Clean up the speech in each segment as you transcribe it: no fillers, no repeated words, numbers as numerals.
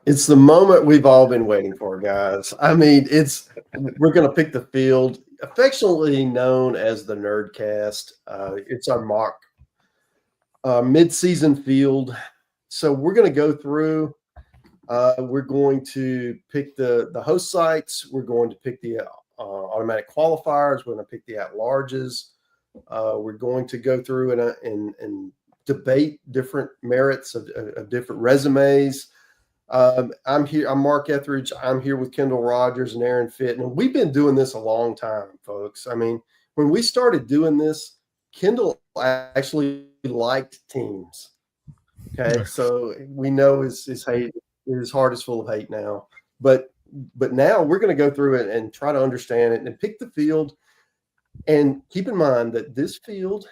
It's the moment we've all been waiting for, guys. I mean, we're going to pick the field, affectionately known as the Nerdcast. It's our mock mid-season field. So we're going to go through. We're going to pick the host sites. We're going to pick the automatic qualifiers. We're going to pick the at-larges. We're going to go through and debate different merits of different resumes. I'm here. I'm Mark Etheridge. I'm here with Kendall Rogers and Aaron Fitt. And we've been doing this a long time, folks. I mean, when we started doing this, Kendall actually liked teams. Okay. So we know his heart is full of hate now. But now we're going to go through it and try to understand it and pick the field. And keep in mind that this field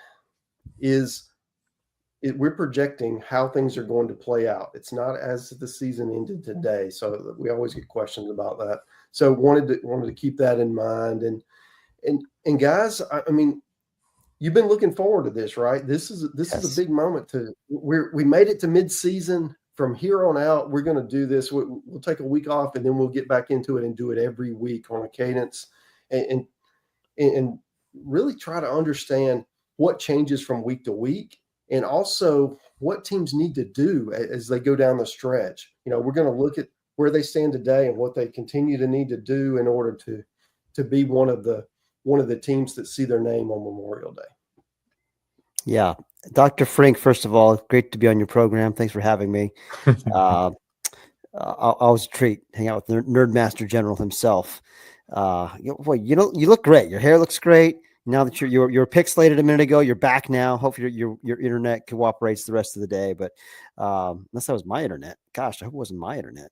we're projecting how things are going to play out. It's not as the season ended today. So we always get questions about that. So wanted to keep that in mind. And guys, I mean, you've been looking forward to this, right? This is a big moment we made it to mid-season. From here on out, we're going to do this. We'll take a week off and then we'll get back into it and do it every week on a cadence and really try to understand what changes from week to week. And also what teams need to do as they go down the stretch. You know, we're going to look at where they stand today and what they continue to need to do in order to be one of the teams that see their name on Memorial Day. Yeah. Dr. Frink, first of all, great to be on your program. Thanks for having me. Always a treat hang out with the Nerd Master General himself. You look great. Your hair looks great. Now that you're pixelated a minute ago, you're back now. Hopefully your internet cooperates the rest of the day. But unless that was my internet, gosh, I hope it wasn't my internet.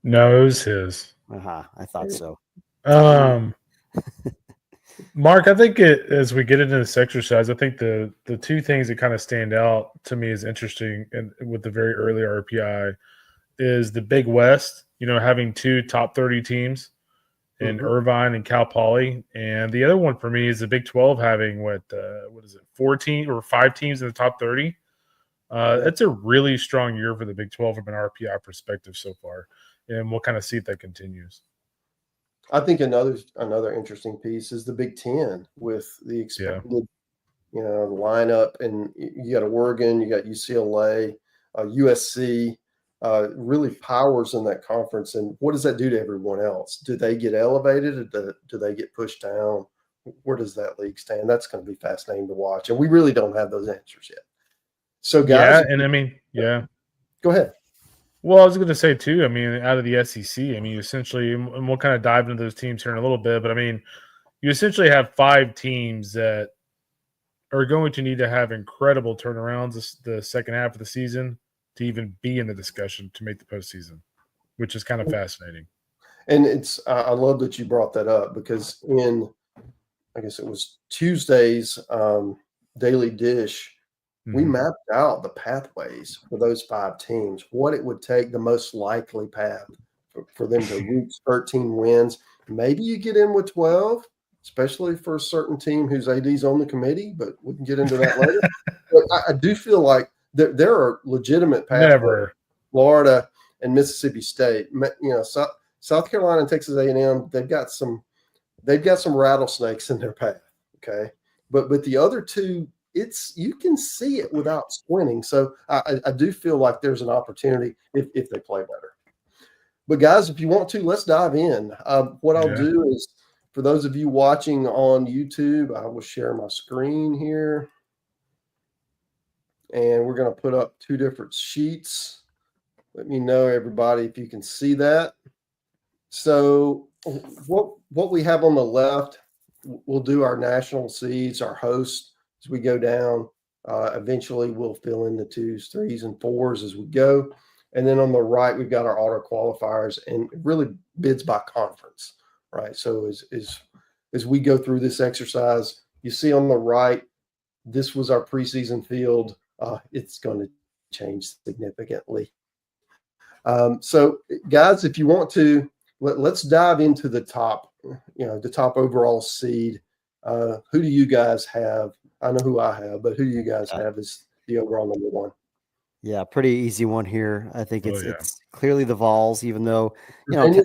No, it was his. I thought so. Mark, I think as we get into this exercise, I think the two things that kind of stand out to me as interesting and with the very early RPI is the Big West. You know, having two top 30 teams. In Irvine and Cal Poly, and the other one for me is the Big 12 having what is it, 14 or 5 teams in the top 30. That's a really strong year for the Big 12 from an RPI perspective so far, and we'll kind of see if that continues. I think another interesting piece is the Big 10 with the expected, lineup, and you got Oregon, you got UCLA, USC. Really powers in that conference. And what does that do to everyone else? Do they get elevated or do they get pushed down? Where does that league stand? That's going to be fascinating to watch. And we really don't have those answers yet. So, guys. Go ahead. Well, I was going to say, too, I mean, out of the SEC, I mean, essentially, and we'll kind of dive into those teams here in a little bit, but I mean, you essentially have 5 teams that are going to need to have incredible turnarounds the second half of the season to even be in the discussion to make the postseason, which is kind of fascinating. And I love that you brought that up because I guess it was Tuesday's Daily Dish, we mapped out the pathways for those 5 teams, what it would take, the most likely path for them to reach 13 wins. Maybe you get in with 12, especially for a certain team whose AD's on the committee, but we can get into that later. But I do feel like there are legitimate pathways. Florida and Mississippi State, South Carolina and Texas A&M, they've got some rattlesnakes in their path. Okay, but the other two, you can see it without squinting. So I do feel like there's an opportunity if they play better. But guys, if you want to, let's dive in. What I'll do is, for those of you watching on YouTube, I will share my screen here. And we're going to put up 2 different sheets. Let me know, everybody, if you can see that. So what we have on the left, we'll do our national seeds, our hosts, as we go down. Eventually, we'll fill in the 2s, 3s, and 4s as we go. And then on the right, we've got our auto qualifiers, and it really bids by conference, right? So as we go through this exercise, you see on the right, this was our preseason field. It's going to change significantly. So, guys, if you want to, let's dive into the top, the top overall seed. Who do you guys have? I know who I have, but who do you guys have as the overall number 1? Yeah, pretty easy one here. I think Oh, it's yeah. it's clearly the Vols, even though Virginia?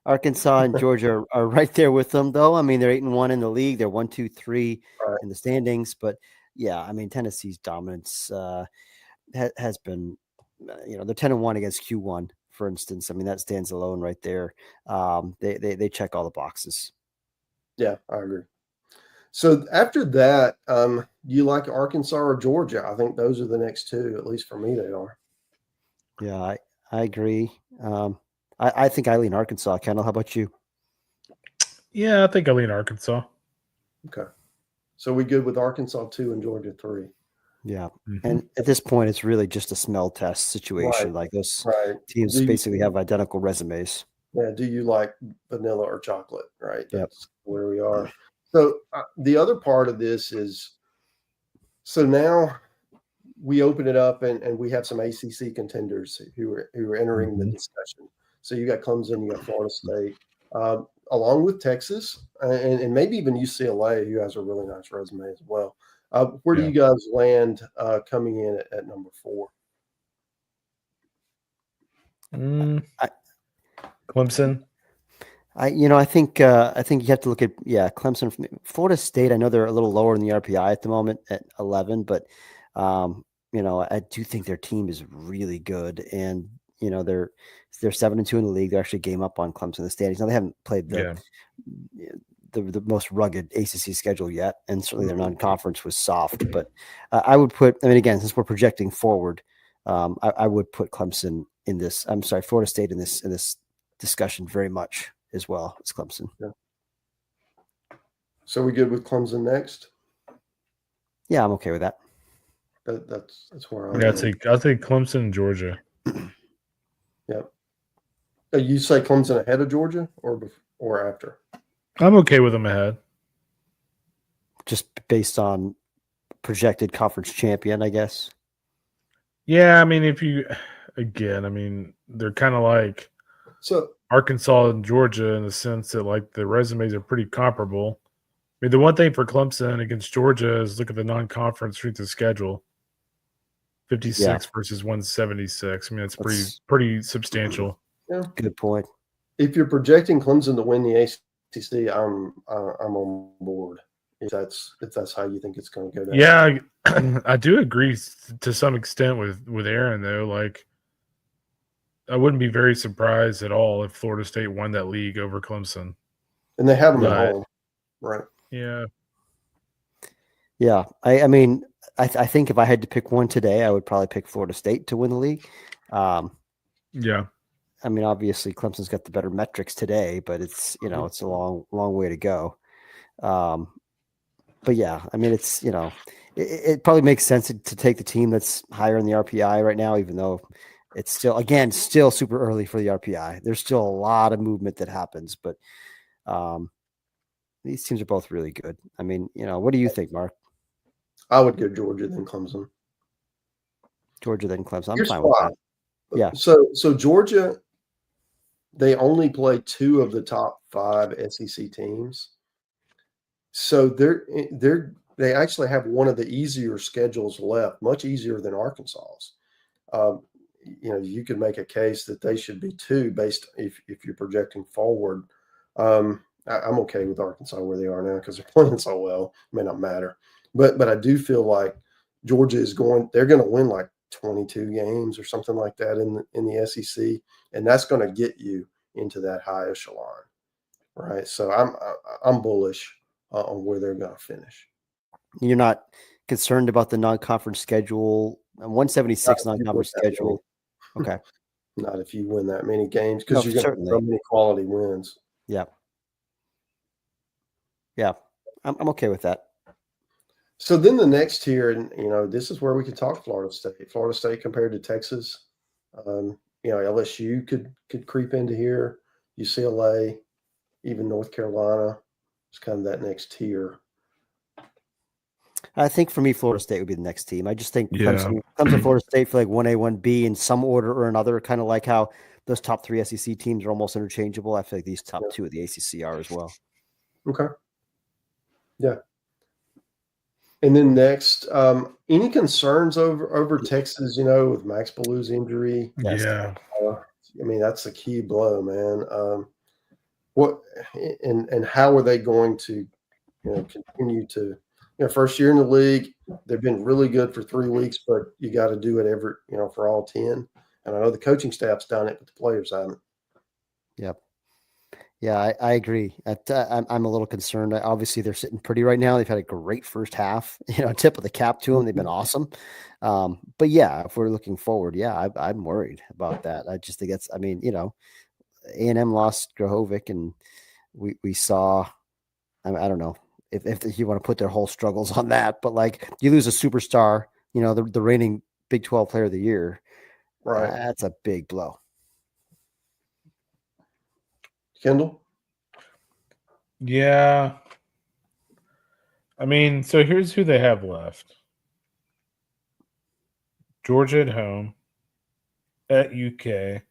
Arkansas and Georgia are right there with them, though. I mean, they're 8-1 in the league. They're 1, 2, 3 Right. in the standings. But yeah, I mean, Tennessee's dominance has been, they're 10-1 against Q1, for instance. I mean, that stands alone right there. They check all the boxes. Yeah, I agree. So after that, do you like Arkansas or Georgia? I think those are the next two, at least for me, they are. Yeah, I agree. I think I lean Arkansas. Kendall, how about you? Yeah, I think I lean Arkansas. Okay. So we good with Arkansas 2 and Georgia 3. Yeah. Mm-hmm. And at this point, it's really just a smell test situation. Right. Like those Right. teams basically have identical resumes. Yeah. Do you like vanilla or chocolate? Right. Yep. That's where we are. So the other part of this is, so now we open it up and we have some ACC contenders who are entering the discussion. So you got Clemson, you got Florida State, along with Texas, and maybe even UCLA, who has a really nice resume as well. Where do you guys land coming in at number 4? Clemson. I think you have to look at Clemson, Florida State. I know they're a little lower in the RPI at the moment at 11, but I do think their team is really good, and they're 7-2 in the league. They're actually a game up on Clemson in the standings. Now they haven't played the most rugged ACC schedule yet, and certainly their non-conference was soft. But I would put. I mean, again, since we're projecting forward, I would put Clemson in this. I'm sorry, Florida State in this discussion very much as well as Clemson. Yeah. So we good with Clemson next? Yeah, I'm okay with that. That's where I'm. Yeah, I'll take Clemson and Georgia. Yeah. You say Clemson ahead of Georgia or after? I'm okay with them ahead. Just based on projected conference champion, I guess. Yeah, I mean, they're kind of like Arkansas and Georgia in the sense that like the resumes are pretty comparable. I mean, the one thing for Clemson against Georgia is look at the non-conference strength of schedule. 56 versus 176. I mean, that's pretty substantial. Yeah. Good point. If you're projecting Clemson to win the ACC, I'm on board. If that's how you think it's going to go down. Yeah, I do agree to some extent with Aaron though. Like, I wouldn't be very surprised at all if Florida State won that league over Clemson. And they have them at home, right? Yeah. Yeah, I mean, I think if I had to pick one today, I would probably pick Florida State to win the league. Yeah. I mean, obviously Clemson's got the better metrics today, but it's it's a long way to go. But yeah, I mean, it's it probably makes sense to take the team that's higher in the RPI right now, even though it's still super early for the RPI. There's still a lot of movement that happens, but these teams are both really good. I mean, what do you think, Mark? I would go Georgia then Clemson. Georgia then Clemson. I'm Here's fine why. with that. Yeah. So Georgia, they only play 2 of the top 5 SEC teams. So they actually have one of the easier schedules left, much easier than Arkansas's. You could make a case that they should be 2 based if you're projecting forward. I'm okay with Arkansas where they are now because they're playing so well. It may not matter, but I do feel like Georgia they're going to win like 22 games or something like that in the SEC, and that's going to get you into that high echelon, right? So I'm bullish on where they're going to finish. You're not concerned about the non-conference schedule, 176 non-conference schedule. Okay. Not if you win that many games because you're going to have so many quality wins. Yeah. Yeah. I'm okay with that. So then the next tier, and this is where we could talk Florida State. Florida State compared to Texas. LSU could creep into here. UCLA, even North Carolina. It's kind of that next tier. I think for me, Florida State would be the next team. I just think Clemson, Florida State for like 1A, 1B in some order or another, kind of like how those top 3 SEC teams are almost interchangeable. I feel like these top 2 of the ACC are as well. Okay. Yeah. And then next, any concerns over Texas? With Max Ballew's injury. Yeah. I mean, that's a key blow, man. What and how are they going to, continue to, first year in the league, they've been really good for 3 weeks, but you got to do it for all 10. And I know the coaching staff's done it, but the players haven't. Yep. Yeah, I agree. I'm a little concerned. Obviously, they're sitting pretty right now. They've had a great first half. Tip of the cap to them. They've been awesome. But yeah, if we're looking forward, yeah, I'm worried about that. I just think that's. I mean, A&M lost Grahovic, and we saw. I don't know if you want to put their whole struggles on that, but like you lose a superstar, the reigning Big 12 Player of the Year. Right. That's a big blow. Kendall? Yeah. I mean, so here's who they have left. Georgia at home, at UK,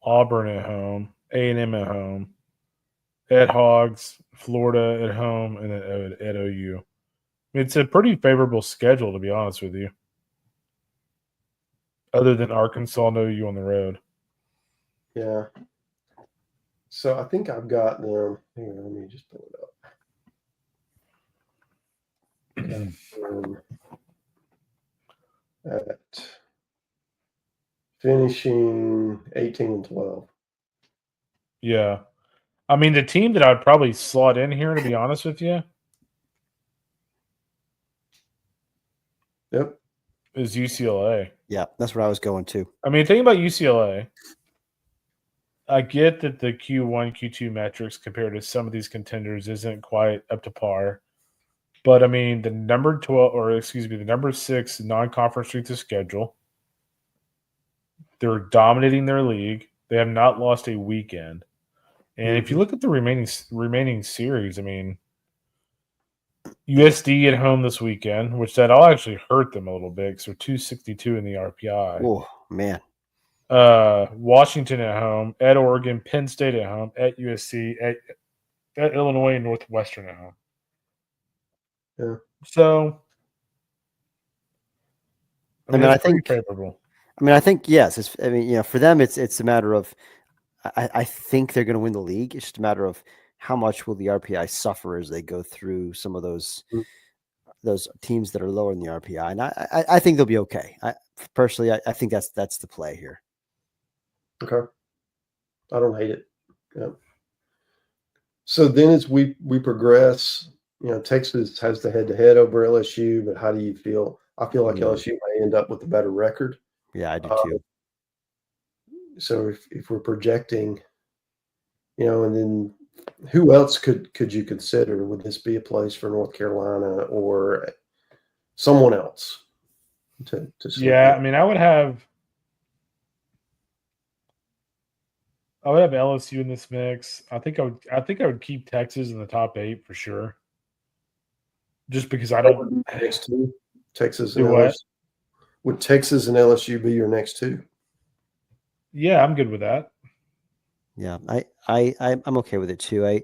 Auburn at home, A&M at home, at Hogs, Florida at home, and then at OU. It's a pretty favorable schedule, to be honest with you. Other than Arkansas and OU on the road. Yeah. So I think I've got them. Hang on, let me just pull it up. At finishing 18 and 12. Yeah. I mean, the team that I'd probably slot in here, to be honest with you, Yep. is UCLA. Yeah, that's where I was going to. I mean, think about UCLA. I get that the Q1, Q2 metrics compared to some of these contenders isn't quite up to par. But I mean, the number 6 non-conference strength of schedule. They're dominating their league. They have not lost a weekend. And if you look at the remaining series, I mean, USD at home this weekend, which that'll actually hurt them a little bit because they're 262 in the RPI. Oh man. Washington at home, at Oregon, Penn State at home, at USC, at Illinois, and Northwestern at home. Yeah. So, I think favorable. I think yes. For them, it's a matter of. I think they're going to win the league. It's just a matter of how much will the RPI suffer as they go through some of those teams that are lower in the RPI, and I think they'll be okay. Personally, I think that's the play here. Okay, I don't hate it. Yeah. So then, as we progress, Texas has the head-to-head over LSU, but how do you feel? I feel like LSU may end up with a better record. Yeah, I do too. So if we're projecting, and then who else could you consider? Would this be a place for North Carolina or someone else to Yeah, I mean, I would have LSU in this mix. I think I would keep Texas in the top 8 for sure. Just because I don't next two Texas do and what? LSU. Would Texas and LSU be your next two? Yeah, I'm good with that. Yeah, I'm okay with it too.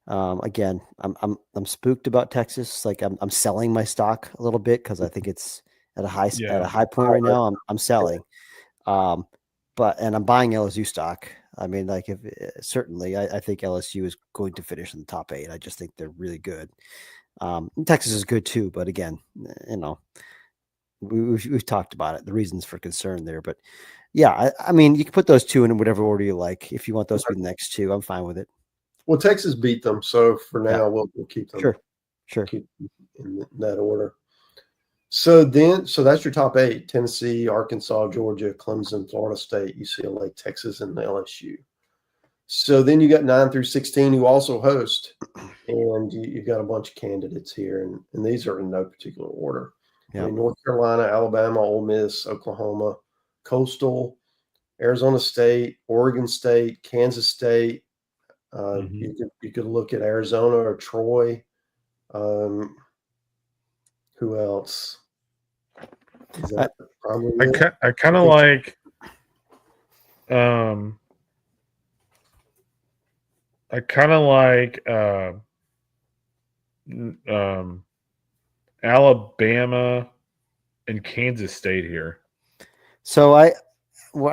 Again, I'm spooked about Texas. Like I'm selling my stock a little bit because I think it's at a high point right now. I'm selling, but I'm buying LSU stock. I mean, like certainly I think LSU is going to finish in the top 8. I just think they're really good. Texas is good too, but again, we've talked about it. The reasons for concern there, but yeah, I mean, you can put those two in whatever order you like. If you want those to be the next two, I'm fine with it. Well, Texas beat them, so for now we'll keep them. Sure. Keep them in that order. So that's your top 8: Tennessee, Arkansas, Georgia, Clemson, Florida State, UCLA, Texas, and LSU. So then you got 9 through 16 who also host, and you've got a bunch of candidates here, and these are in no particular order. Yeah. I mean, North Carolina, Alabama, Ole Miss, Oklahoma, Coastal, Arizona State, Oregon State, Kansas State. You could look at Arizona or Troy. Who else? Is that probably I kind of like Alabama, and Kansas State here. So I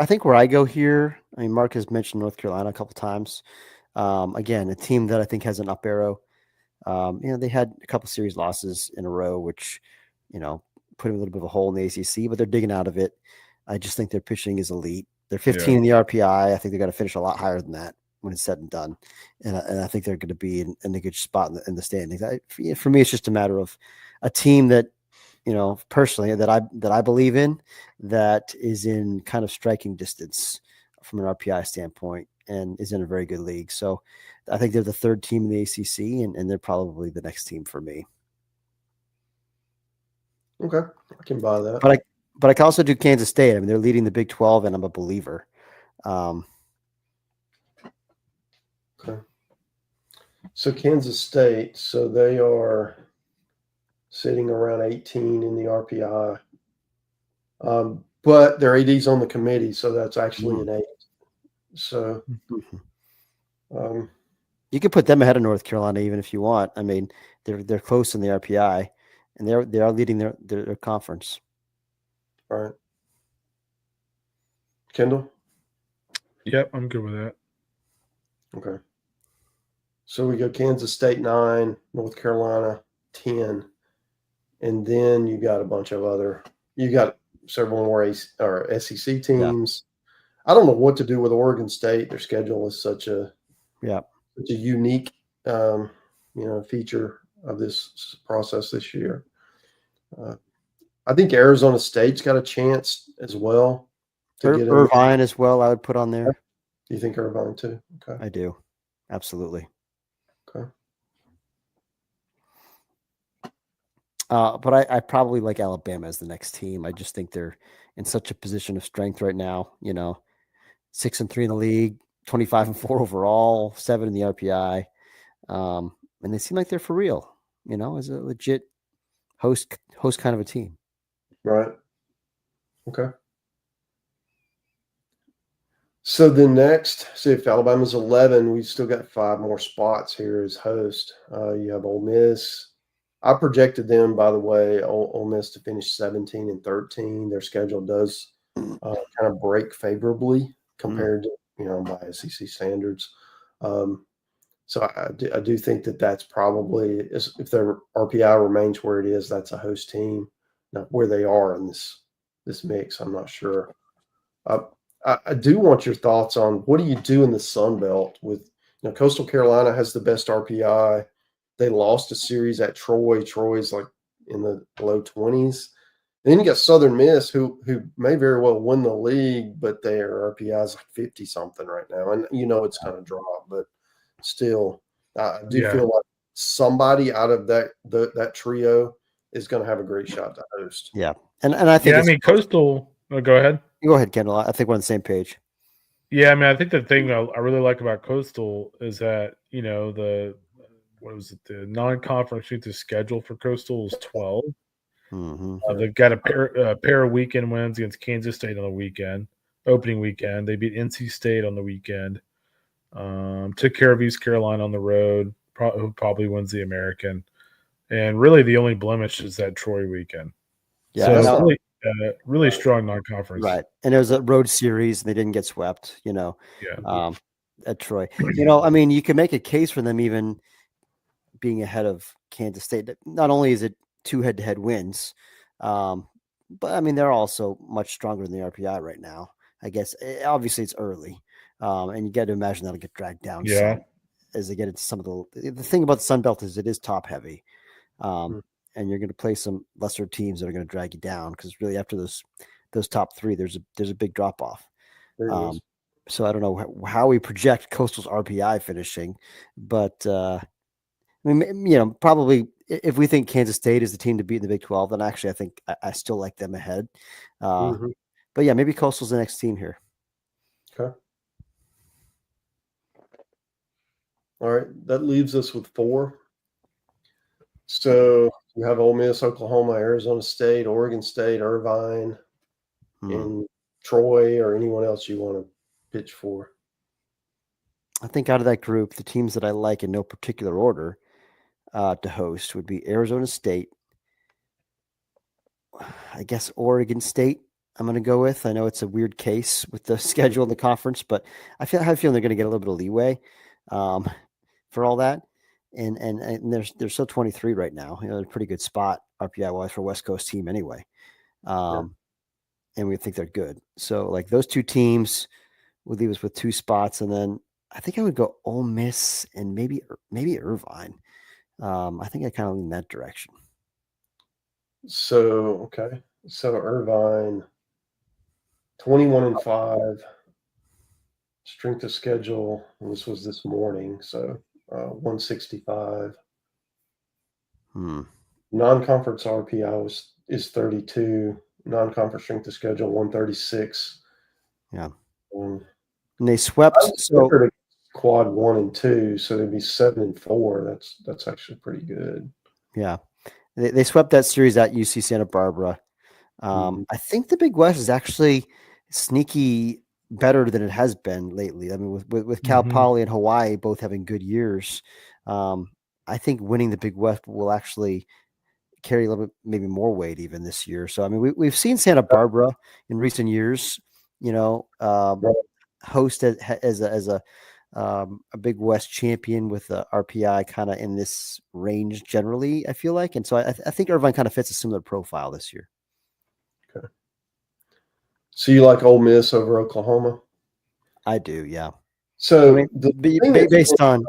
think where I go here, I mean, Mark has mentioned North Carolina a couple times. Again, a team that I think has an up arrow. They had a couple series losses in a row, which, put a little bit of a hole in the ACC, but they're digging out of it. I just think their pitching is elite. They're 15 in the RPI. I think they're going to finish a lot higher than that when it's said and done. And I think they're going to be in a good spot in the standings. For me, it's just a matter of a team that, personally that I believe in, that is in kind of striking distance from an RPI standpoint and is in a very good league. So I think they're the third team in the ACC, and they're probably the next team for me. Okay, I can buy that. But I can also do Kansas State. I mean, they're leading the Big 12, and I'm a believer. Okay. So Kansas State, so they are sitting around 18 in the RPI. But their AD's on the committee, so that's actually an 8. So you could put them ahead of North Carolina even if you want. I mean, they're close in the RPI, and they are leading their conference. All right. Kendall? Yep, I'm good with that. Okay. So we go Kansas State 9, North Carolina 10, and then you got a bunch of you got several more SEC teams. Yeah. I don't know what to do with Oregon State. Their schedule is such a unique feature of this process this year. I think Arizona State's got a chance as well. Irvine as well, I would put on there. You think Irvine too? Okay. I do. Absolutely. Okay. But I probably like Alabama as the next team. I just think they're in such a position of strength right now. 6-3 in the league, 25-4 overall, 7 in the RPI. And they seem like they're for real, as a legit host kind of a team. Right. Okay. So the next, if Alabama's 11, we've still got 5 more spots here as host. You have Ole Miss. I projected them, by the way, Ole Miss to finish 17-13. Their schedule does kind of break favorably compared to, by SEC standards. So I do think that's probably, if their RPI remains where it is, that's a host team. Now, where they are in this mix, I'm not sure. I do want your thoughts on what do you do in the Sun Belt with, Coastal Carolina has the best RPI. They lost a series at Troy. Troy's like in the low 20s. And then you got Southern Miss, who may very well win the league, but their RPI is like 50 something right now, and it's going to drop, but still, I do feel like somebody out of that trio is going to have a great shot to host. Yeah, and I think Coastal. Oh, go ahead. Go ahead, Kendall. I think we're on the same page. Yeah, I mean, I think the thing I really like about Coastal is that the non-conference strength of schedule for Coastal is 12. Mm-hmm. They've got a pair of weekend wins against Kansas State on the weekend, opening weekend. They beat NC State on the weekend. Took care of East Carolina on the road, who probably wins the American. And really the only blemish is that Troy weekend. Yeah, so really strong non-conference. Right. And it was a road series and they didn't get swept, at Troy. I mean, you can make a case for them even being ahead of Kansas State. Not only is it 2 head-to-head wins, but I mean, they're also much stronger than the RPI right now. I guess obviously it's early. And you got to imagine that'll get dragged down some as they get into some of the thing about the Sun Belt is it is top heavy. And you're going to play some lesser teams that are going to drag you down because really after those top 3, there's a big drop off. So I don't know how we project Coastal's RPI finishing, but I mean, probably if we think Kansas State is the team to beat in the Big 12, then actually I think I still like them ahead. But yeah, maybe Coastal's the next team here. Okay. All right, that leaves us with 4. So you have Ole Miss, Oklahoma, Arizona State, Oregon State, Irvine, and Troy, or anyone else you want to pitch for. I think out of that group, the teams that I like in no particular order to host would be Arizona State, I guess Oregon State I'm going to go with. I know it's a weird case with the schedule in the conference, but I have a feeling they're going to get a little bit of leeway for all that. And they're still 23 right now. They're in a pretty good spot RPI wise for a West Coast team anyway. And we think they're good. So like those two teams would leave us with 2 spots. And then I think I would go Ole Miss and maybe Irvine. I think I kind of lean that direction. So Irvine, 21-5, strength of schedule. And this was this morning, so 165. Non-conference RPI is 32. Non-conference strength of schedule 136. Yeah. And they swept quad 1 and 2, so they'd be 7-4. That's actually pretty good. Yeah. They swept that series at UC Santa Barbara. I think the Big West is actually sneaky better than it has been lately. I mean, with Cal Poly and Hawaii both having good years, I think winning the Big West will actually carry a little bit, maybe more weight even this year. So, I mean, we've seen Santa Barbara in recent years, host as a Big West champion with the RPI kind of in this range generally, I feel like. And so I think Irvine kind of fits a similar profile this year. Okay. So you like Ole Miss over Oklahoma? I do, yeah. So based on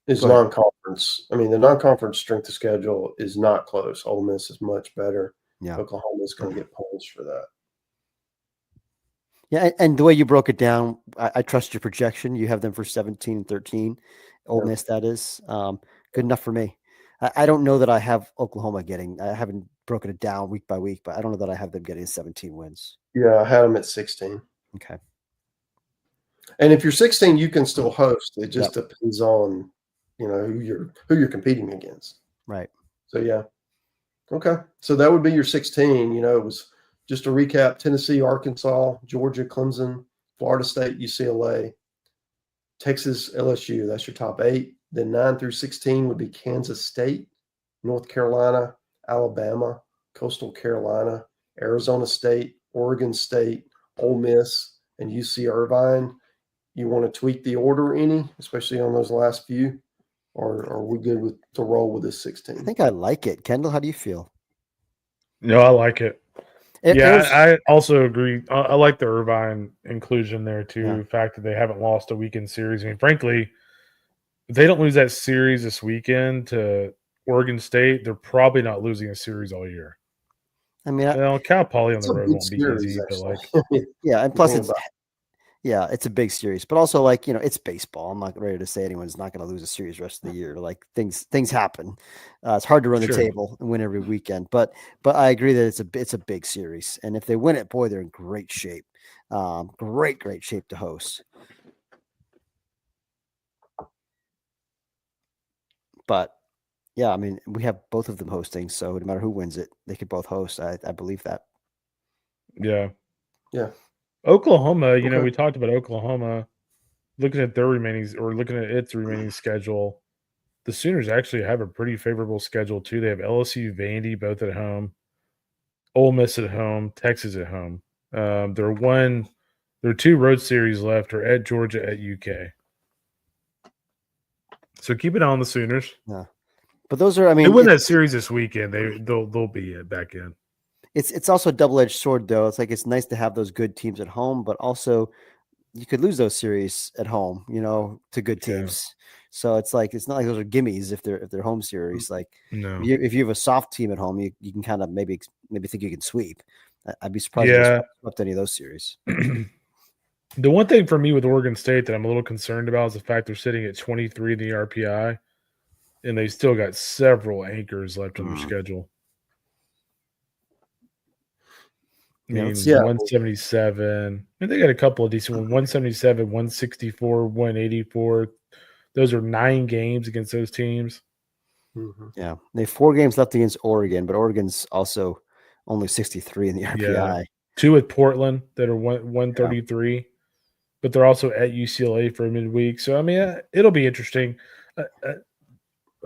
is non-conference. I mean, the non-conference strength of schedule is not close. Ole Miss is much better. Yeah. Oklahoma is going to get points for that. Yeah, and the way you broke it down, I trust your projection. You have them for 17-13. Ole Miss, that is. Good enough for me. I don't know that I have Oklahoma getting – I haven't broken it down week by week, but I don't know that I have them getting 17 wins. Yeah, I had them at 16. Okay. And if you're 16, you can still host. It just depends on, who you're competing against. Right. So, yeah. Okay. So that would be your 16. It was – just to recap: Tennessee, Arkansas, Georgia, Clemson, Florida State, UCLA, Texas, LSU. That's your top 8. Then 9 through 16 would be Kansas State, North Carolina, Alabama, Coastal Carolina, Arizona State, Oregon State, Ole Miss, and UC Irvine. You want to tweak the order any, especially on those last few, or are we good to roll with this 16? I think I like it. Kendall, how do you feel? No, I like it. I also agree. I like the Irvine inclusion there too. Yeah. The fact that they haven't lost a weekend series. I mean, frankly, if they don't lose that series this weekend to Oregon State, they're probably not losing a series all year. I mean, Cal Poly on the road won't be easy, but yeah, and plus it's a big series, but also it's baseball. I'm not ready to say anyone's not going to lose a series the rest of the year. Like things happen. It's hard to run the table and win every weekend, but I agree that it's a big series, and if they win it, boy, they're in great shape. Great shape to host. But yeah, I mean, we have both of them hosting, so no matter who wins it, they could both host. I believe that. Yeah. Oklahoma, we talked about Oklahoma. Looking at its remaining schedule, the Sooners actually have a pretty favorable schedule too. They have LSU, Vandy both at home, Ole Miss at home, Texas at home. Their 2 road series left are at Georgia, at UK. So keep an eye on the Sooners. Yeah, but those are, they win that series this weekend. They'll be back in. It's also a double-edged sword, though. It's like it's nice to have those good teams at home, but also you could lose those series at home, to good teams. Yeah. So it's not like those are gimmies if they're home series. Like if you have a soft team at home, you can kind of maybe think you can sweep. I'd be surprised if they swept any of those series. The one thing for me with Oregon State that I'm a little concerned about is the fact they're sitting at 23 in the RPI, and they still got several anchors left on their schedule. I mean, 177. And they got a couple of decent ones. 177, 164, 184. Those are 9 games against those teams. Mm-hmm. Yeah. They have 4 games left against Oregon, but Oregon's also only 63 in the RPI. Yeah. 2 with Portland that are 133, but they're also at UCLA for a midweek. So, I mean, it'll be interesting.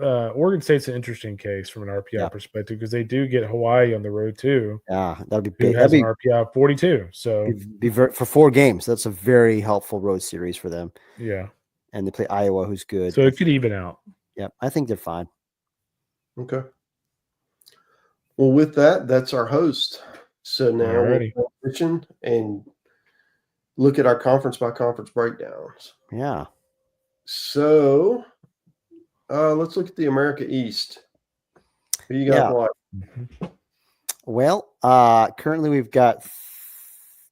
Oregon State's an interesting case from an RPI Yeah. perspective because they do get Hawaii on the road too, Yeah, that'd be who big. has That'd an RPI of 42. So for 4 games. That's a very helpful road series for them. yeah, And they play Iowa, who's good. so it could even out. Yeah, I think they're fine. Okay. Well, with that, that's our host. So now Alrighty. we'll transition and look at our conference by conference breakdowns. Yeah. So let's look at the America East. Who you got? Yeah. Well, currently we've got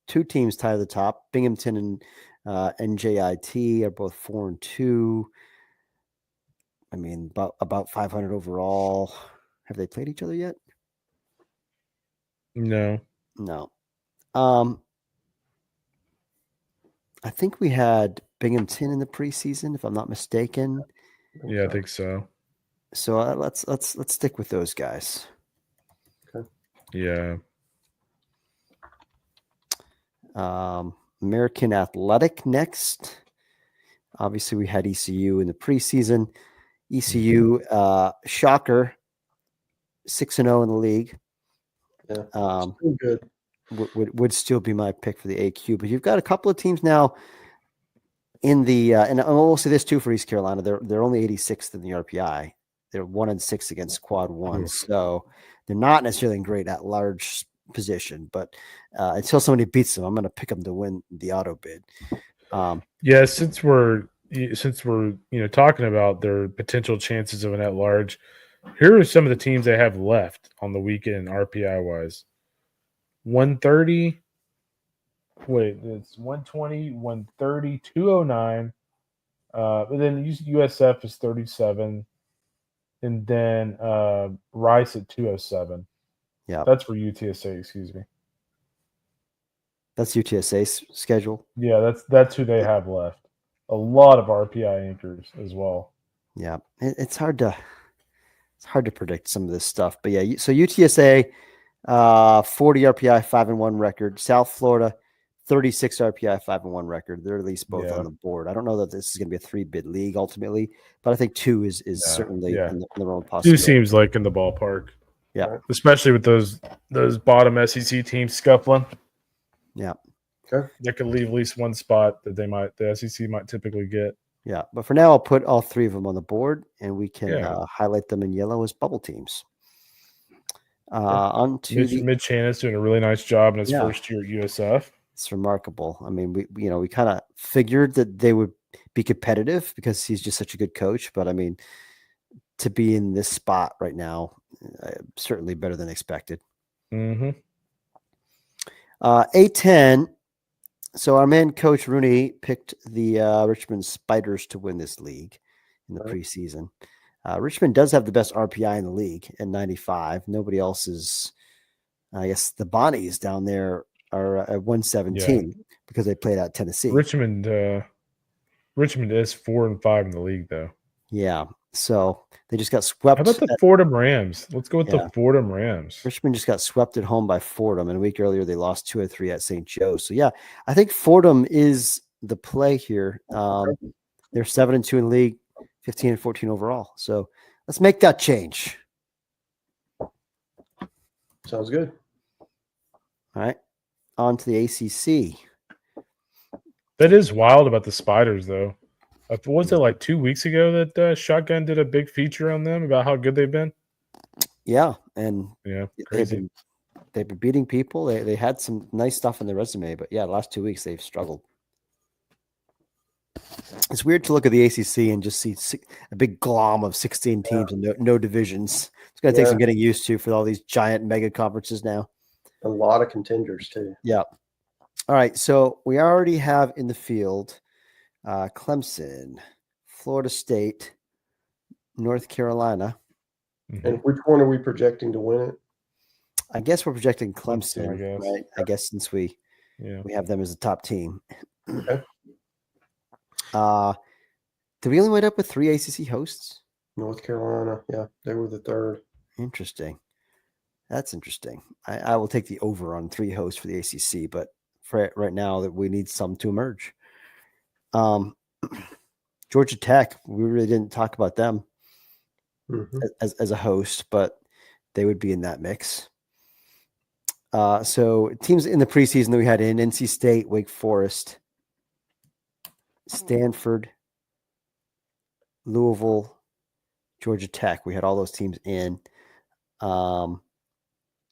2 teams tied at the top. Binghamton and NJIT are both 4-2. I mean, about 500 overall. Have they played each other yet? No. I think we had Binghamton in the preseason, if I'm not mistaken. Yeah, I think so. So let's stick with those guys. Okay. Yeah. American Athletic next. Obviously, we had ECU in the preseason. ECU, shocker, 6-0 in the league. Yeah, still good. Would still be my pick for the AQ, but you've got a couple of teams now in the and we'll say this too for East Carolina. They're only 86th in the RPI. They're 1-6 against quad one, so they're not necessarily in great at large position. But until somebody beats them, I'm going to pick them to win the auto bid. Yeah, since we're talking about their potential chances of an at large, here are some of the teams they have left on the weekend RPI wise. 130. Wait, it's 120, 130, 209. But then USF is 37. And then Rice at 207. Yeah. That's for UTSA, excuse me. That's UTSA's schedule. Yeah, that's who they have left. A lot of RPI anchors as well. Yeah. It's hard to predict some of this stuff. But yeah, so UTSA 40 RPI 5-1 record. South Florida 36 RPI 5-1 record. They're at least both on the board. I don't know that this is going to be a 3-bid league ultimately, but I think 2 is certainly in the realm of possibility. 2 seems like in the ballpark. Yeah, especially with those bottom SEC teams scuffling. Yeah, okay, that could leave at least one spot that the SEC might typically get. Yeah, but for now, I'll put all 3 of them on the board, and we can highlight them in yellow as bubble teams. On to Mitch Hanna's doing a really nice job in his first year at USF. It's remarkable. I mean, we kind of figured that they would be competitive because he's just such a good coach. But I mean, to be in this spot right now, certainly better than expected. Mm-hmm. A10. So our man Coach Rooney picked the Richmond Spiders to win this league in the preseason. Richmond does have the best RPI in the league at 95. Nobody else is. I guess the Bonnies down there are at 117 because they played out Tennessee. Richmond is 4-5 in the league, though. Yeah, so they just got swept. How about the Fordham Rams? Let's go with the Fordham Rams. Richmond just got swept at home by Fordham, and a week earlier they lost 2-3 at St. Joe. So yeah, I think Fordham is the play here. They're 7-2 in the league, 15-14 overall. So let's make that change. Sounds good. All right. On to the ACC. That is wild about the Spiders, though. Was it like 2 weeks ago that Shotgun did a big feature on them about how good they've been? Yeah, and crazy. They've been beating people. They had some nice stuff on their resume, but yeah, the last 2 weeks they've struggled. It's weird to look at the ACC and just see a big glom of 16 teams and no divisions. It's going to take some getting used to for all these giant mega conferences now. A lot of contenders too. Yeah. All right. So we already have in the field Clemson, Florida State, North Carolina. And which one are we projecting to win it? I guess we're projecting Clemson, I guess. right? I guess since we have them as a top team. Okay. Did we only wind up with 3 ACC hosts? North Carolina, they were the 3rd. Interesting. That's interesting. I will take the over on 3 hosts for the ACC, but for right now that we need some to emerge. Georgia Tech, we really didn't talk about them. as a host, but they would be in that mix. So teams in the preseason that we had in NC State, Wake Forest, Stanford, Louisville, Georgia Tech. We had all those teams in.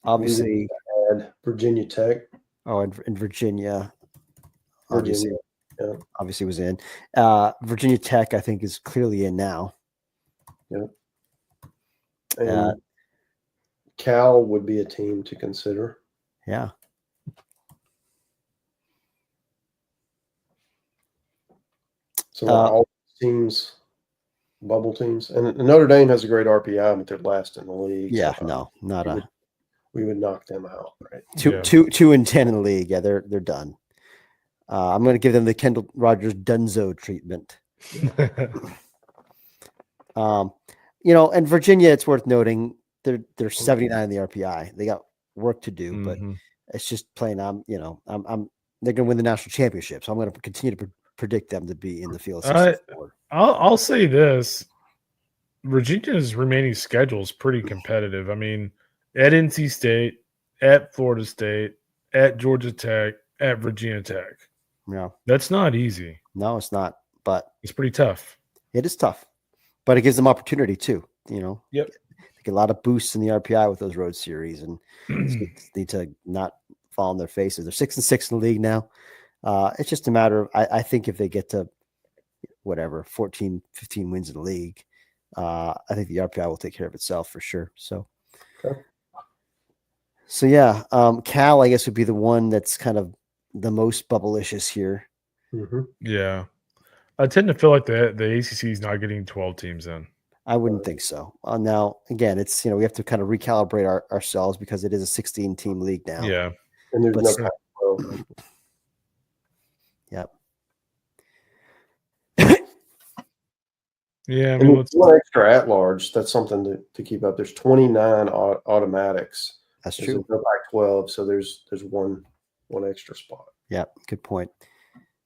Obviously, Virginia Tech. Oh, and Virginia, Virginia, obviously was in. Virginia Tech, I think, is clearly in now. Yep. And Cal would be a team to consider. Yeah. So all teams, bubble teams, and Notre Dame has a great RPI, but they're last in the league. Yeah, so we would knock them out, right? 2-10 in the league. Yeah, they're done. I'm going to give them the Kendall Rogers Dunzo treatment. And Virginia, it's worth noting they're 79 in the RPI. They got work to do, but it's just plain. They're going to win the national championship, so I'm going to continue to predict them to be in the field. I'll say this: Virginia's remaining schedule is pretty competitive. I mean, at NC State, at Florida State, at Georgia Tech, at Virginia Tech. Yeah, that's not easy. No, it's not. But it's pretty tough. It is tough, but it gives them opportunity too. Yep. They get a lot of boosts in the RPI with those road series, and need to not fall on their faces. They're 6-6 in the league now. It's just a matter of, I think if they get to 14, 15 wins in the league, I think the RPI will take care of itself for sure. So, yeah, Cal, I guess, would be the one that's kind of the most bubblicious here. Yeah. I tend to feel like the ACC is not getting 12 teams in. I wouldn't think so. Now, again, it's, we have to kind of recalibrate ourselves because it is a 16-team league now. Yeah. And there's no Yep. Yeah, I mean, one extra at large. That's something to keep up. There's 29 automatics. That's true. Go back 12, so there's one extra spot. Yeah, good point.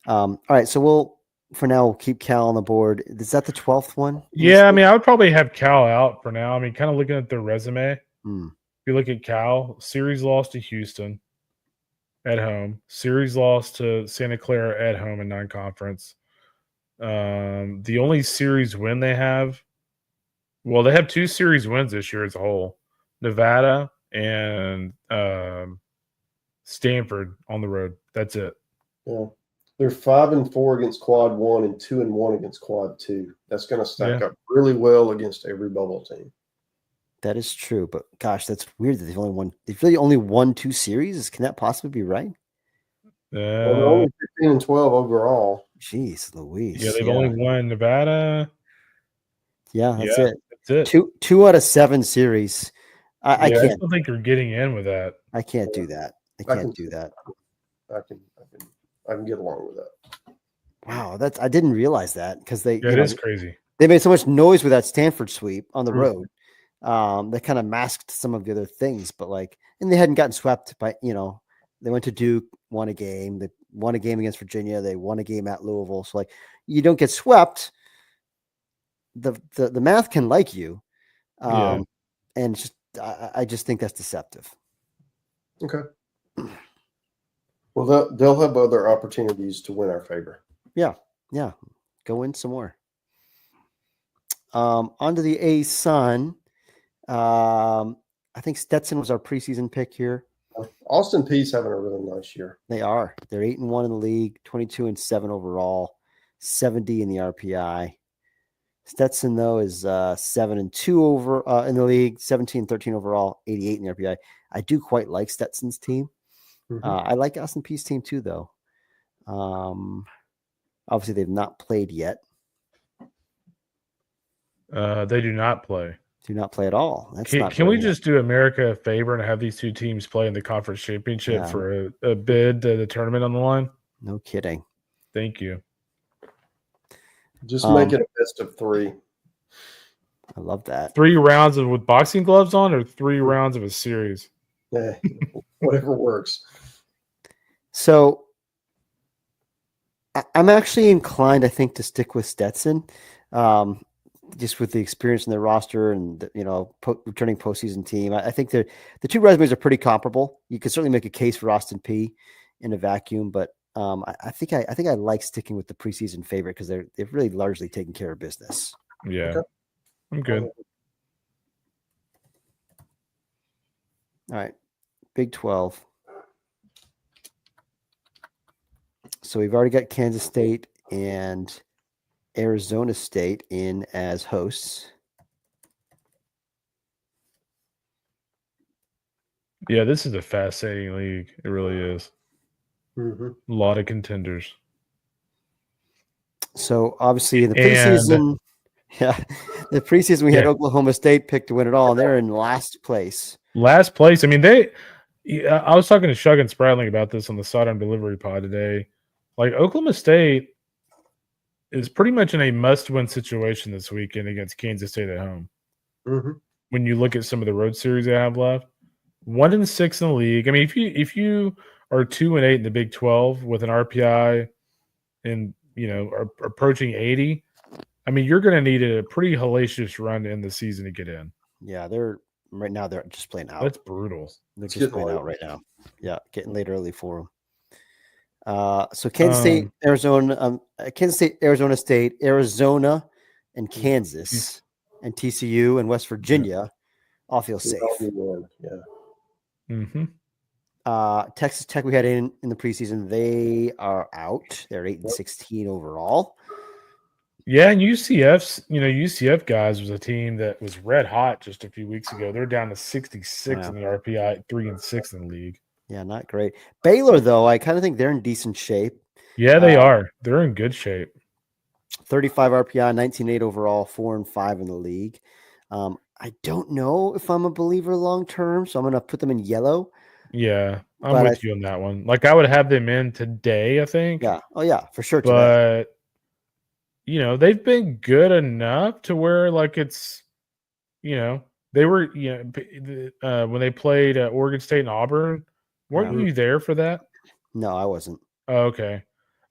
All right, so we'll keep Cal on the board. Is that the 12th one? Yeah, I mean, I would probably have Cal out for now. I mean, kind of looking at their resume. If you look at Cal, series loss to Houston at home, series loss to Santa Clara at home in non-conference. The only series win they have, they have 2 series wins this year as a whole. Nevada and Stanford on the road. That's it. Yeah. They're 5-4 against quad 1 and 2-1 against quad 2. That's going to stack up really well against every bubble team. That is true, but gosh, that's weird that they've really only won 2 series. Can that possibly be right? They're only 15-12 overall. Jeez Louise. Yeah, they've only won Nevada. Yeah, that's it. That's it. 2 out of 7 series. I can't. I don't think you're getting in with that. I can't do that. I can't do that. I can get along with that. Wow, I didn't realize that because it is crazy. They made so much noise with that Stanford sweep on the road. That kind of masked some of the other things, but and they hadn't gotten swept by, they went to Duke, won a game. They won a game against Virginia. They won a game at Louisville. So you don't get swept. The math can like you. And just, I just think that's deceptive. Okay. Well, they'll have other opportunities to win our favor. Yeah. Go win some more. Onto the A-Sun. I think Stetson was our preseason pick here. Austin Peay's having a really nice year. They are. They're 8-1 in the league, 22-7 overall, 70 in the RPI. Stetson, though, is 7-2 over in the league, 17-13 overall, 88 in the RPI. I do quite like Stetson's team. I like Austin Peay's team too, though. Obviously, they've not played yet. They do not play. Do not play at all. Can we just do America a favor and have these 2 teams play in the conference championship for a bid to the tournament on the line? No kidding. Thank you. Just make it a best of 3. I love that. 3 rounds with boxing gloves on, or 3 rounds of a series? Yeah, whatever works. So I'm actually inclined, I think, to stick with Stetson. just with the experience in their roster and returning postseason team. I think the two resumes are pretty comparable. You could certainly make a case for Austin P in a vacuum, but I think I like sticking with the preseason favorite because they've really largely taken care of business. Yeah, okay. I'm good. All right, Big 12. So we've already got Kansas State and Arizona State in as hosts. Yeah, this is a fascinating league. It really is. Mm-hmm. A lot of contenders. So obviously in the preseason, the preseason we had Oklahoma State picked to win it all, and they're in last place. Last place. I mean, I was talking to Shug and Spratling about this on the Sidearm Delivery Pod today. Like, Oklahoma State is pretty much in a must-win situation this weekend against Kansas State at home. Mm-hmm. When you look at some of the road series they have left, 1-6 in the league. I mean, if you are 2-8 in the Big 12 with an RPI and are approaching 80, I mean, you're going to need a pretty hellacious run to end the season to get in. Yeah, they're just playing out. That's brutal. They're just playing out right now. Yeah, getting late early for them. So Kansas State, Arizona, Arizona State, Arizona, and Kansas, and TCU and West Virginia all feel safe. Yeah. Mm-hmm. Texas Tech we had in the preseason. They are out. They're 8-16 overall. Yeah, and UCF guys was a team that was red hot just a few weeks ago. They're down to 66 in the RPI, 3-6 in the league. Yeah, not great. Baylor, though, I kind of think they're in decent shape. Yeah, they are. They're in good shape. 35 RPI, 19-8 overall, 4-5 in the league. I don't know if I'm a believer long term, so I'm going to put them in yellow. Yeah, I'm with you on that one. Like, I would have them in today, I think. Yeah. Oh, yeah, for sure. But, they've been good enough to where, like, it's, they were, when they played Oregon State and Auburn, weren't you there for that? No, I wasn't. Oh, okay.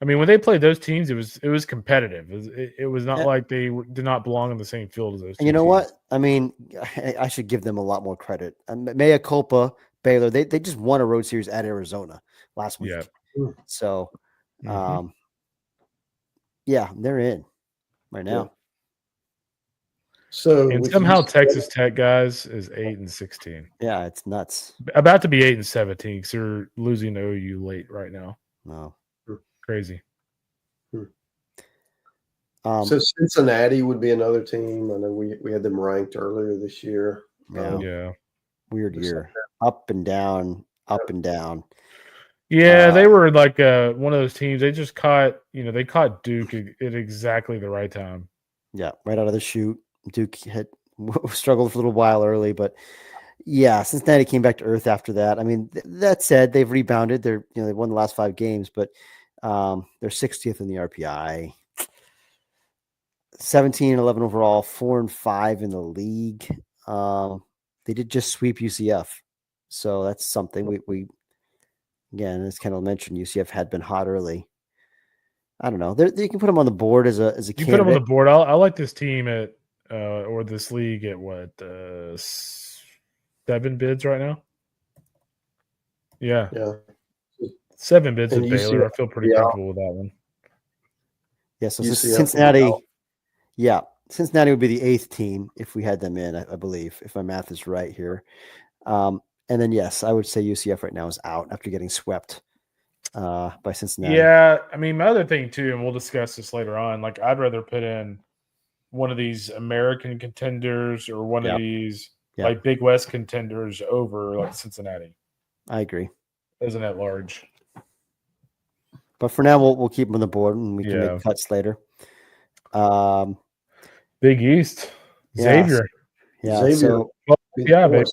I mean, when they played those teams, it was competitive. It was not like they did not belong in the same field as those teams. And you know what? I mean, I should give them a lot more credit. Mea culpa, Baylor. They just won a road series at Arizona last week. Yeah. So, they're in right now. Yeah. So, and somehow Texas Tech guys is 8-16. Yeah, it's nuts. About to be 8-17 because they're losing to OU late right now. No, crazy. So Cincinnati would be another team. I know we had them ranked earlier this year. Yeah. Weird year. Up and down, up and down. Yeah, they were like one of those teams. They just caught Duke at exactly the right time. Yeah, right out of the chute. Duke had struggled for a little while early, but yeah, Cincinnati came back to earth after that. I mean, that said, they've rebounded. They won the last 5 games, but they're 60th in the RPI, 17-11 overall, 4-5 in the league. They did just sweep UCF, so that's something. We again, as Kendall mentioned, UCF had been hot early. I don't know. You can put them on the board as a candidate. Put them on the board. I like this team at or this league at what 7 bids right now. Yeah. 7 bids at Baylor. I feel pretty comfortable with that one. Yeah. So Cincinnati. Yeah, Cincinnati would be the 8th team if we had them in. I believe, if my math is right here. And then yes, I would say UCF right now is out after getting swept by Cincinnati. Yeah, I mean, my other thing too, and we'll discuss this later on. Like, I'd rather put in one of these American contenders or one of these like Big West contenders over like Cincinnati. I agree. Isn't at large? But for now, we'll keep them on the board and we can make cuts later. Big East, Xavier. Yeah. Xavier. So, baby.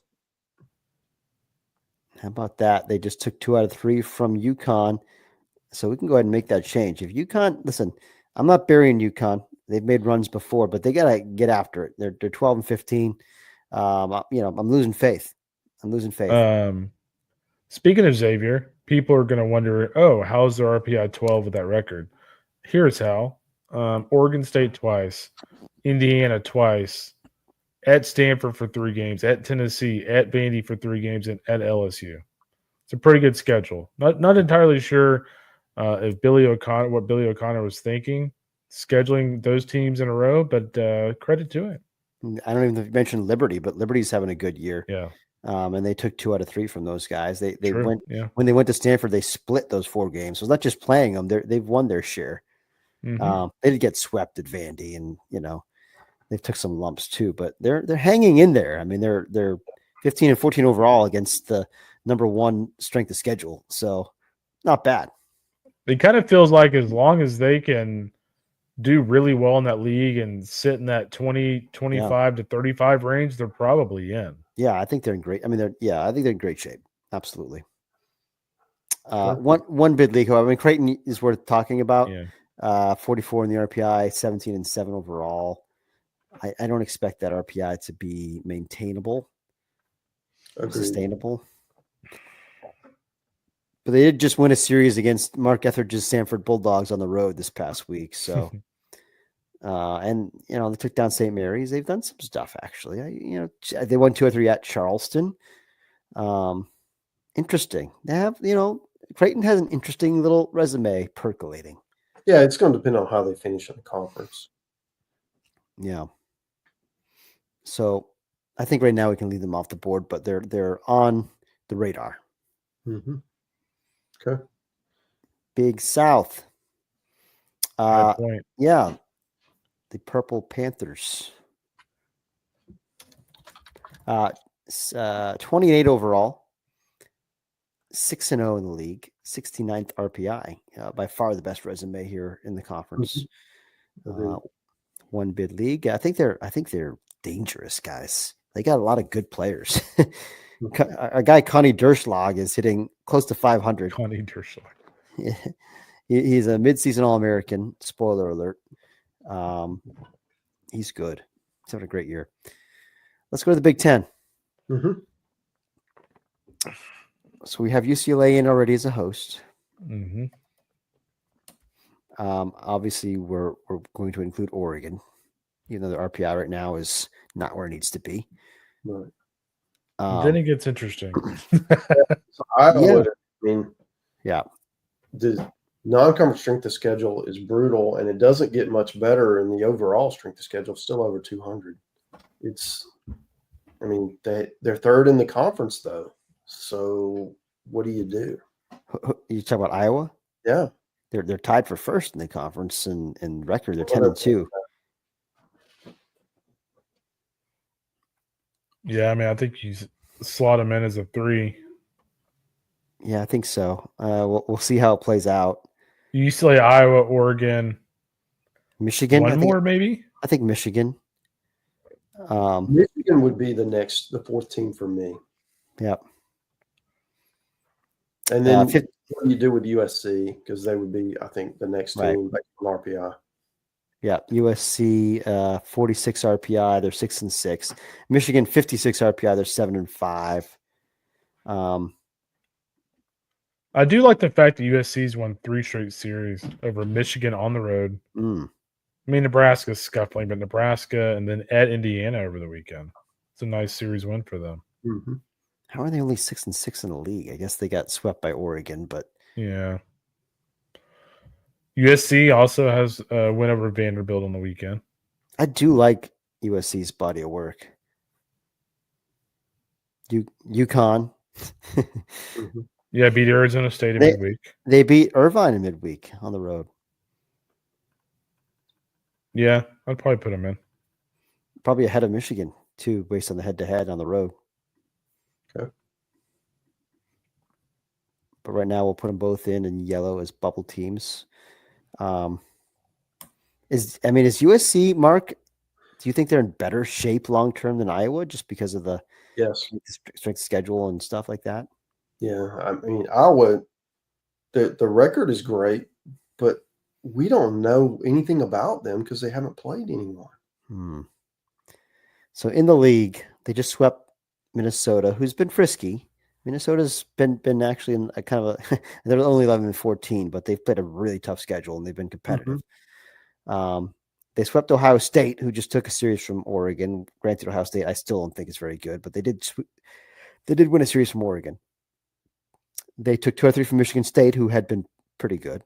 How about that? They just took 2 out of 3 from UConn. So we can go ahead and make that change. If UConn, listen, I'm not burying UConn. They've made runs before, but they got to get after it. They're 12-15. I'm losing faith. Speaking of Xavier, people are going to wonder, how's their RPI 12 with that record? Here's how. Oregon State twice, Indiana twice, at Stanford for 3 games, at Tennessee, at Vandy for 3 games, and at LSU. It's a pretty good schedule. Not entirely sure if Billy O'Connor was thinking, scheduling those teams in a row, but credit to it. I don't even mention Liberty, but Liberty's having a good year. Yeah. And they took 2 out of 3 from those guys. They True. went Yeah. when they went to Stanford, they split those 4 games. So it's not just playing them; they've won their share. Mhm. They did get swept at Vandy, and they've took some lumps too. But they're hanging in there. I mean, they're 15 and 14 overall against the number 1 strength of schedule. So not bad. It kind of feels like as long as they can do really well in that league and sit in that 25 to 35 range, they're probably in. Yeah, I think they're in great. I mean, I think they're in great shape. Absolutely. Sure. One bid league, however, I mean, Creighton is worth talking about. Yeah. 44 in the RPI, 17 and 7 overall. I don't expect that RPI to be maintainable, sustainable. But they did just win a series against Mark Etheridge's Sanford Bulldogs on the road this past week. So, and they took down St. Mary's. They've done some stuff actually. They won 2 or 3 at Charleston. Interesting. They have, Creighton has an interesting little resume percolating. Yeah, it's going to depend on how they finish in the conference. Yeah. So I think right now we can leave them off the board, but they're on the radar. Mm-hmm. Okay. Big South. High point. Yeah. The Purple Panthers. 28 overall. 6-0 in the league. 69th RPI. By far the best resume here in the conference. Mm-hmm. One bid league. I think they're dangerous guys. They got a lot of good players. Our guy Connie Derschlag is hitting close to 500. Connie Derschlag. He's a midseason All-American. Spoiler alert. He's good. He's having a great year. Let's go to the Big Ten. Mm-hmm. So we have UCLA in already as a host. Mm-hmm. Obviously, we're going to include Oregon, even though the RPI right now is not where it needs to be. Right. Then it gets interesting. The non-conference strength of schedule is brutal, and it doesn't get much better in the overall strength of schedule. Still over 200. They're third in the conference though. So what do you do? You talk about Iowa? Yeah, they're tied for first in the conference and record. They're 10-2. Yeah, I think you slot them in as a 3. Yeah, I think so. We'll see how it plays out. UCLA, Iowa, Oregon, Michigan. One more, maybe. I think Michigan. Michigan would be the 4th team for me. Yep. And then what do you do with USC? Because they would be, I think, the next team based on RPI. Yeah, USC 46 RPI, they're 6-6. Michigan 56 RPI, they're 7-5. I do like the fact that USC's won 3 straight series over Michigan on the road. Nebraska's scuffling, but Nebraska and then at Indiana over the weekend. It's a nice series win for them. Mm-hmm. How are they only 6-6 in the league? I guess they got swept by Oregon, but yeah. USC also has a win over Vanderbilt on the weekend. I do like USC's body of work. UConn. Mm-hmm. Yeah, beat Arizona State in midweek. They beat Irvine in midweek on the road. Yeah, I'd probably put them in. Probably ahead of Michigan, too, based on the head-to-head on the road. Okay. But right now, we'll put them both in yellow as bubble teams. Is USC, Mark, do you think they're in better shape long-term than Iowa just because of the strength schedule and stuff like that? Yeah, Iowa, the record is great, but we don't know anything about them because they haven't played anyone. So in the league, they just swept Minnesota, who's been frisky. Minnesota's been actually in a kind of they're only 11-14, but they've played a really tough schedule and they've been competitive. They swept Ohio State, who just took a series from Oregon. Granted, Ohio State, I still don't think is very good, but they did win a series from Oregon. They took 2 out of 3 from Michigan State, who had been pretty good.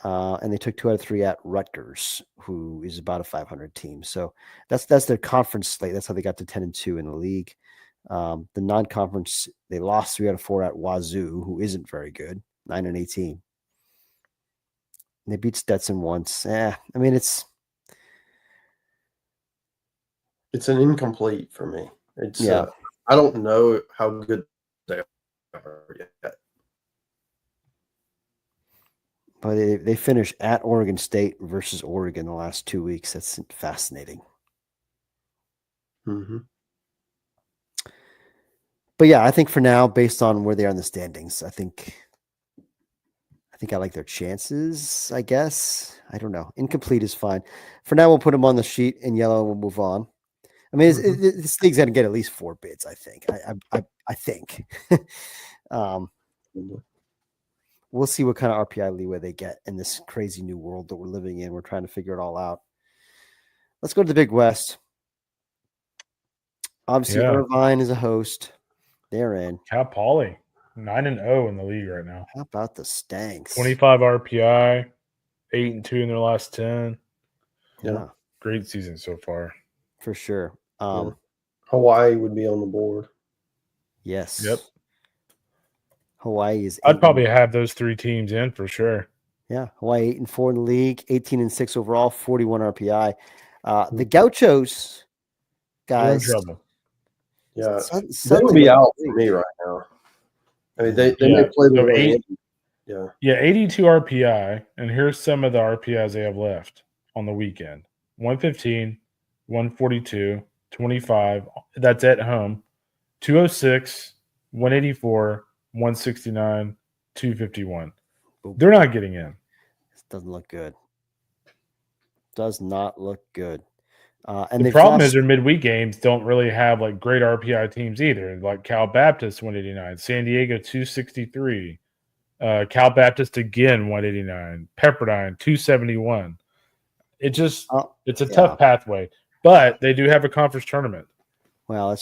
And they took 2 out of 3 at Rutgers, who is about a 500 team. So that's their conference slate. That's how they got to 10-2 in the league. The non-conference, they lost 3 out of 4 at Wazoo, who isn't very good, 9-18. They beat Stetson once. I mean, it's an incomplete for me. It's I don't know how good they are yet. But they finished at Oregon State versus Oregon the last 2 weeks. That's fascinating. Mm-hmm. But yeah, I think for now, based on where they are in the standings, I think I like their chances, I guess. I don't know. Incomplete is fine. For now, we'll put them on the sheet in yellow and we'll move on. I mean, this league's going to get at least 4 bids, I think. I think. We'll see what kind of RPI leeway they get in this crazy new world that we're living in. We're trying to figure it all out. Let's go to the Big West. Obviously, Irvine is a host. They're in. Cal Poly, 9-0 in the league right now. How about the Stanks? 25 RPI, 8-2 in their last 10. Yeah. Great season so far. For sure. Hawaii would be on the board. Yes. Yep. Hawaii is. I'd probably have those 3 teams in for sure. Yeah. Hawaii 8-4 in the league, 18-6 overall, 41 RPI. The Gauchos, guys. They're in trouble. Yeah. They would be out for me right now. I mean, they may play the way. Yeah, 82 RPI. And here's some of the RPIs they have left on the weekend: 115, 142, 25. That's at home. 206, 184, 169, 251. They're not getting in. This doesn't look good. Does not look good. And the problem is their midweek games don't really have like great RPI teams either. Like Cal Baptist 189, San Diego 263, Cal Baptist again 189, Pepperdine 271. It's a tough pathway, but they do have a conference tournament. Well,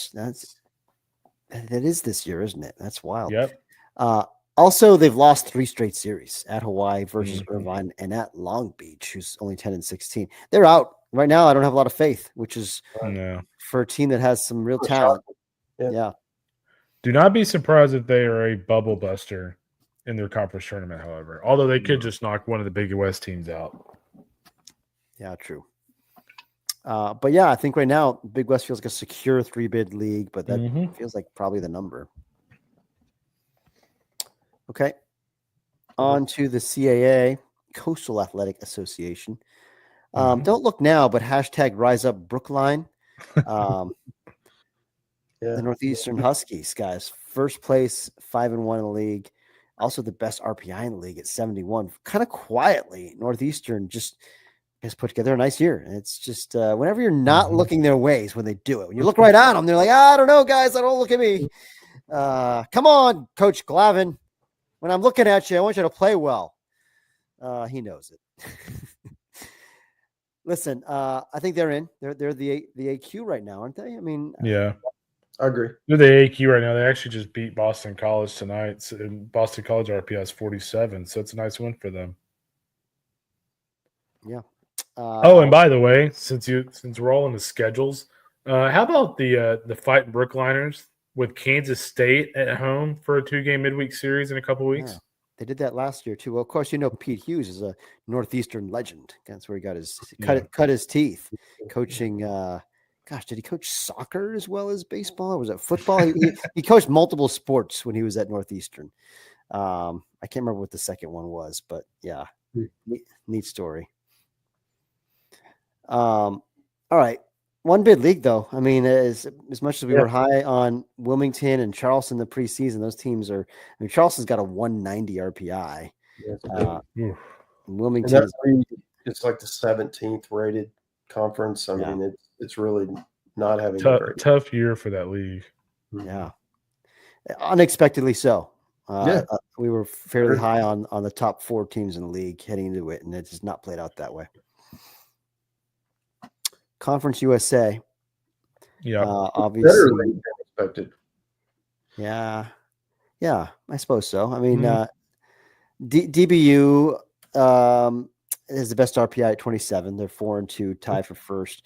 that is this year, isn't it? That's wild. Yep. Also, they've lost 3 straight series at Hawaii versus Irvine and at Long Beach, who's only 10-16. They're out right now. I don't have a lot of faith, which is for a team that has some real talent. Yeah. Do not be surprised if they are a bubble buster in their conference tournament, however. Although they could just knock one of the Big West teams out. Yeah, true. But yeah, I think right now Big West feels like a secure 3-bid league, but that feels like probably the number. Okay. On to the CAA, Coastal Athletic Association. Don't look now, but hashtag Rise Up Brookline. The Northeastern Huskies, guys. First place, 5-1 in the league. Also the best RPI in the league at 71. Kind of quietly, Northeastern just has put together a nice year. And it's just whenever you're not looking their ways when they do it. When you look right at them, they're like, I don't know, guys. Don't look at me. Come on, Coach Glavin. When I'm looking at you, I want you to play well. He knows it. Listen, I think they're in. They're the AQ right now, aren't they? I mean, yeah, I agree. They're the AQ right now. They actually just beat Boston College tonight. So Boston College RPI is 47, so it's a nice win for them. Yeah. And by the way, since we're all in the schedules, how about the Fight Brookliners with Kansas State at home for a 2-game midweek series in a couple weeks? Yeah. They did that last year too. Well, of course, Pete Hughes is a Northeastern legend. That's where he got his cut his teeth coaching. Did he coach soccer as well as baseball? Or was it football? He coached multiple sports when he was at Northeastern. I can't remember what the second one was, but yeah, neat story. All right. 1-bid league, though. I mean, as much as we were high on Wilmington and Charleston the preseason, those teams are. I mean, Charleston's got a 190 RPI. Wilmington it's like the 17th rated conference. I mean, it's really not having a tough year for that league. Yeah, unexpectedly so. We were fairly high on the top 4 teams in the league heading into it, and it has not played out that way. Conference USA. Yeah. Obviously. Better than expected. Yeah. Yeah, I suppose so. I mean, DBU is the best RPI at 27. They're 4-2, tied for first.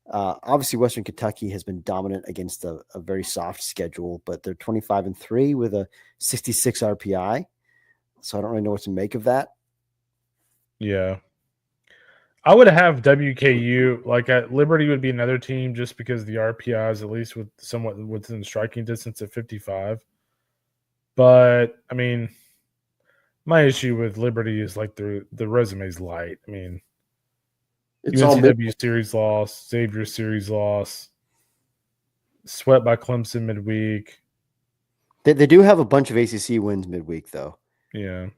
Obviously, Western Kentucky has been dominant against a very soft schedule, but they're 25-3 with a 66 RPI. So I don't really know what to make of that. Yeah. I would have WKU, like at Liberty would be another team just because the RPI is at least with somewhat within striking distance at 55. But I mean, my issue with Liberty is like the resume's light. I mean, It's all UNCW series loss, Xavier series loss, swept by Clemson midweek. They do have a bunch of ACC wins midweek, though. Yeah.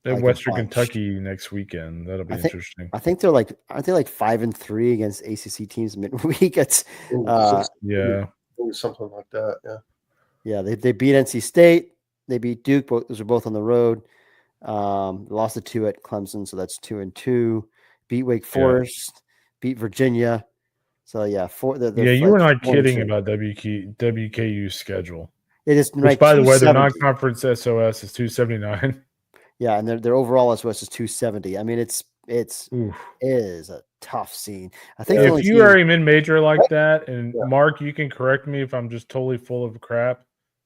At Like Western Kentucky next weekend. That'll be interesting. I think aren't they like 5-3 against ACC teams midweek? It's yeah, something like that. Yeah. Yeah, they beat NC State. They beat Duke. Those are both on the road. Lost the 2 at Clemson, so that's 2-2. Beat Wake Forest. Beat Virginia. So yeah, you were not kidding about WKU's schedule. It is, which, by the way, their non-conference SOS is 279. Yeah, and their overall SOS is 270. I mean, it is a tough scene. I think if you are a mid-major like that, and Mark, you can correct me if I'm just totally full of crap,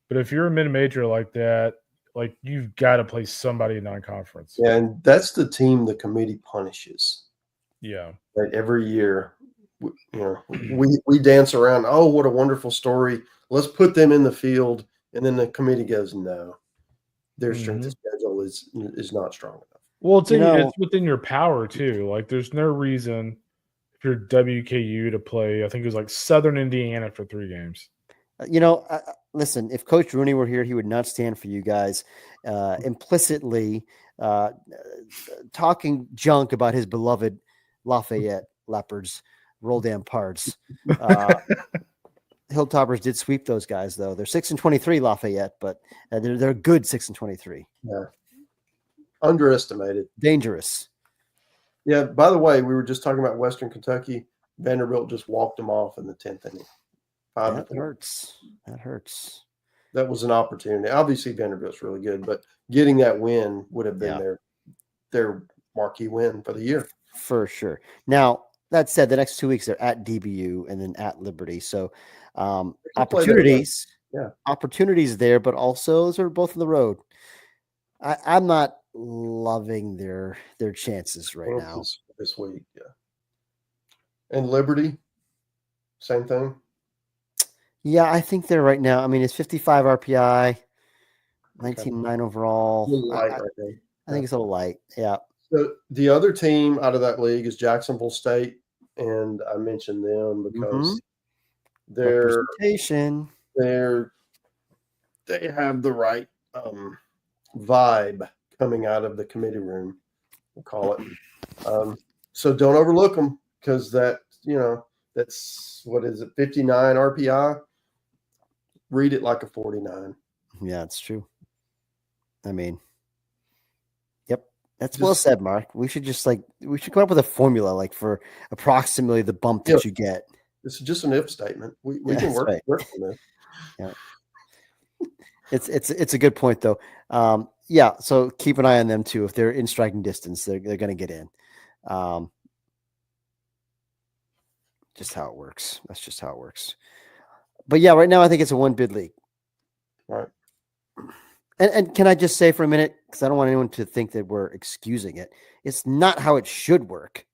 but if you're a mid-major like that, like you've got to play somebody in non-conference. Yeah, and that's the team the committee punishes. Yeah, right? Every year, we dance around. Oh, what a wonderful story! Let's put them in the field, and then the committee goes, no, their strength of schedule is not strong enough. Well, it's within your power too. Like, there's no reason if you're WKU to play. I think it was like Southern Indiana for 3 games. Listen, if Coach Rooney were here, he would not stand for you guys implicitly talking junk about his beloved Lafayette Leopards, Roll Damn Pards. Hilltoppers did sweep those guys, though. They're 6-23 Lafayette, but they're good 6-23. Yeah, underestimated, dangerous. Yeah. By the way, we were just talking about Western Kentucky. Vanderbilt just walked them off in the 10th inning. That hurts. That hurts. That was an opportunity. Obviously, Vanderbilt's really good, but getting that win would have been their marquee win for the year. For sure. Now, that said, the next 2 weeks they're at DBU and then at Liberty. So opportunities there, but also those are both on the road. I'm not loving their chances right now. This week, yeah. And Liberty, same thing. Yeah, I think they're right now. I mean, it's 55 RPI, 19.9 overall. I think it's a little light. Yeah. So the other team out of that league is Jacksonville State, and I mentioned them because they have the right vibe coming out of the committee room, we'll call it. So don't overlook them, because that's what is it, 59 RPI? Read it like a 49. Yeah, it's true. I mean, yep, that's well said, Mark. We should come up with a formula for approximately the bump that you get. This is just an if statement. We can work on this. Yeah. It's a good point, though. So keep an eye on them too. If they're in striking distance, they're going to get in. Just how it works. That's just how it works. But yeah, right now I think it's a 1-bid league. Right. And can I just say for a minute, because I don't want anyone to think that we're excusing it, it's not how it should work.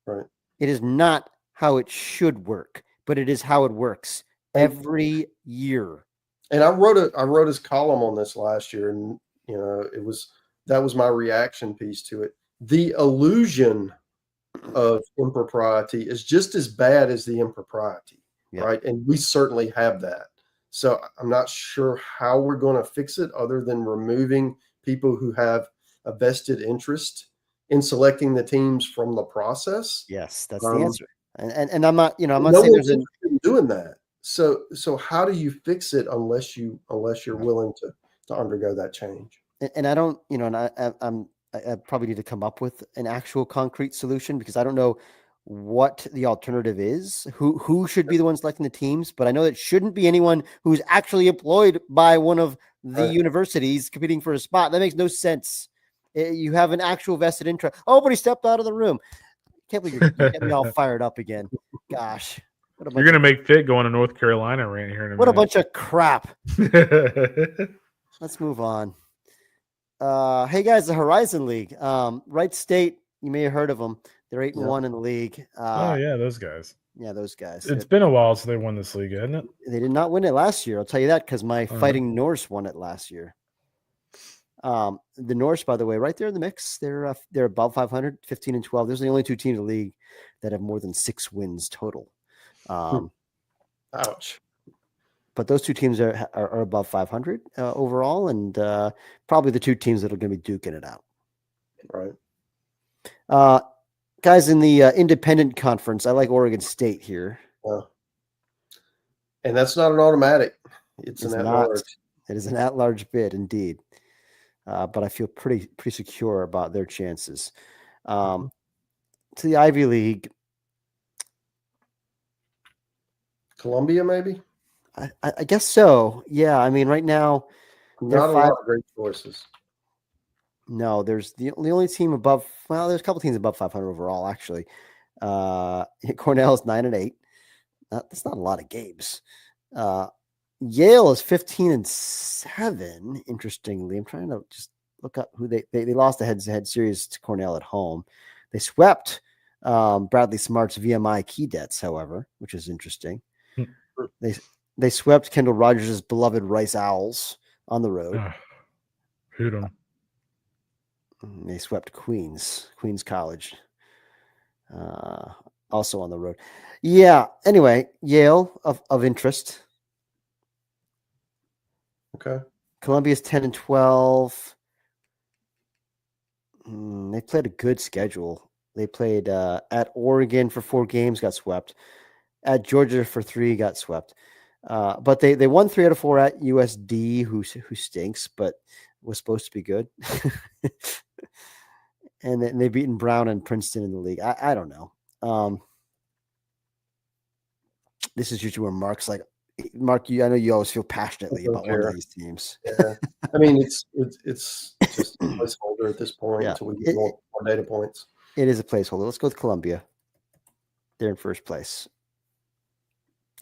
Right. It is not how it should work, but it is how it works every year. And I wrote his column on this last year, and that was my reaction piece to it. The illusion of impropriety is just as bad as the impropriety, right? And we certainly have that. So I'm not sure how we're going to fix it other than removing people who have a vested interest in selecting the teams from the process. Yes, that's the answer. And I'm not saying there's doing that. So how do you fix it unless you're willing to undergo that change? And I don't, I probably need to come up with an actual concrete solution, because I don't know what the alternative is, who should be the one selecting the teams, but I know that shouldn't be anyone who's actually employed by one of the universities competing for a spot. That makes no sense. You have an actual vested interest. Oh, but he stepped out of the room. Can't believe you're getting me all fired up again. Gosh. You're going to make Fitt go on a North Carolina rant here in a What minute. a bunch of crap. Let's move on. Hey, guys, the Horizon League. Wright State, you may have heard of them. They're 8-1 in the league. Oh, yeah, those guys. Yeah, those guys. It's been a while since they won this league, hasn't it? They did not win it last year. I'll tell you that because my Fighting Norse won it last year. The Norse, by the way, right there in the mix. They're above 500, 15-12. Those are the only two teams in the league that have more than 6 wins total. Ouch. But those two teams are above 500 overall, and probably the two teams that are going to be duking it out. Right. Guys, in the independent conference, I like Oregon State here. And that's not an automatic. It's an at-large. It is an at-large bid, indeed. But I feel pretty secure about their chances. To the Ivy League. Columbia, maybe? I guess so. Yeah, I mean, right now, not a lot of great choices. No, there's the only team above. Well, there's a couple teams above 500 overall, actually. Cornell is 9-8. That's not a lot of games. Yale is 15-7. Interestingly, I'm trying to just look up who they lost a head-to-head series to Cornell at home. They swept Bradley Smart's VMI Keydets, however, which is interesting. They swept Kendall Rogers' beloved Rice Owls on the road. Hoot 'em. They swept Queens College, also on the road. Yeah. Anyway, Yale of interest. Okay. Columbia's 10-12. They played a good schedule. They played at Oregon for 4 games, got swept. At Georgia for 3, got swept. But they won 3 out of 4 at USD, who stinks, but was supposed to be good. And then they've beaten Brown and Princeton in the league. I don't know. This is usually where Mark, I know you always feel passionately about one of these teams. Yeah. I mean, it's just a placeholder at this point until we get more data points. It is a placeholder. Let's go with Columbia. They're in first place.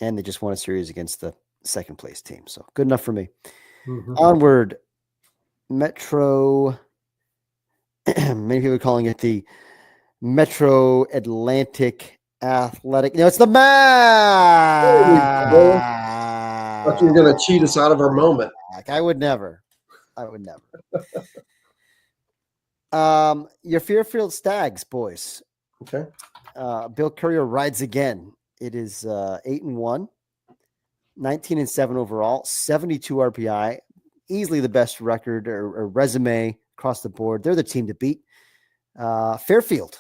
And they just won a series against the second place team. So good enough for me. Mm-hmm. Onward. Metro. Many people are calling it the Metro Atlantic Athletic. No, it's the MAC. I thought you were going to cheat us out of our moment. I would never. Your Fairfield Stags, boys. Okay. Bill Courier rides again. It is 8-1, 19-7 overall, 72 RPI, easily the best record or resume across the board. They're the team to beat. Fairfield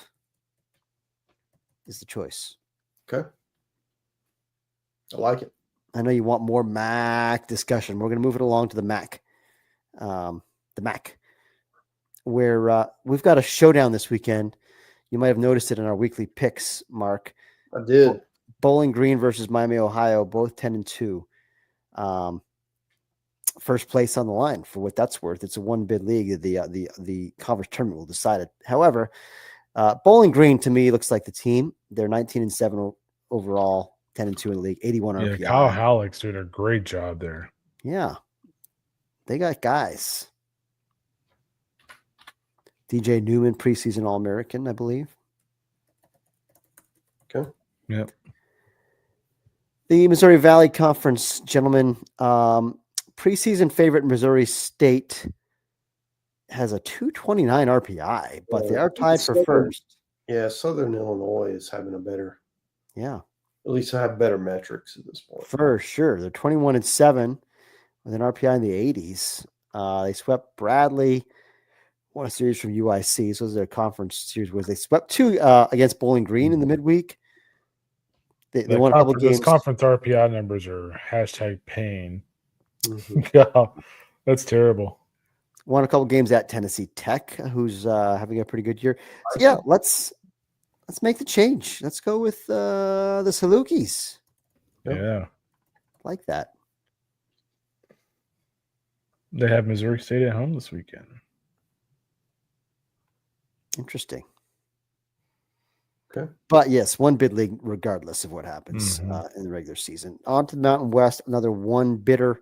is the choice. Okay. I like it. I know you want more MAC discussion. We're going to move it along to the MAC. The MAC, where we've got a showdown this weekend. You might have noticed it in our weekly picks, Mark. I did. Bowling Green versus Miami, Ohio, both 10-2. First place on the line for what that's worth. It's a 1-bid league. The conference tournament will decide it. However, Bowling Green to me looks like the team. They're 19-7 overall, 10-2 in the league, 81 RPI. Kyle Halleck's doing a great job there. Yeah, they got guys. DJ Newman, preseason All-American, I believe. Okay. Yep. The Missouri Valley Conference, gentlemen, preseason favorite Missouri State has a 229 RPI, but they are tied for first. Yeah, Southern Illinois is having a better. Yeah. At least have better metrics at this point. For sure. They're 21-7 with an RPI in the 80s. They swept Bradley, won a series from UIC. So those are their conference series where they swept 2 against Bowling Green in the midweek. They won a couple games. Those conference RPI numbers are #pain. Mm-hmm. Yeah, that's terrible. Won a couple games at Tennessee Tech, who's having a pretty good year. So yeah, let's Let's make the change. Let's go with the Salukis. Yep. Yeah. Like that. They have Missouri State at home this weekend. Interesting. Okay. But yes, one bid league, regardless of what happens in the regular season. On to the Mountain West, another one bidder.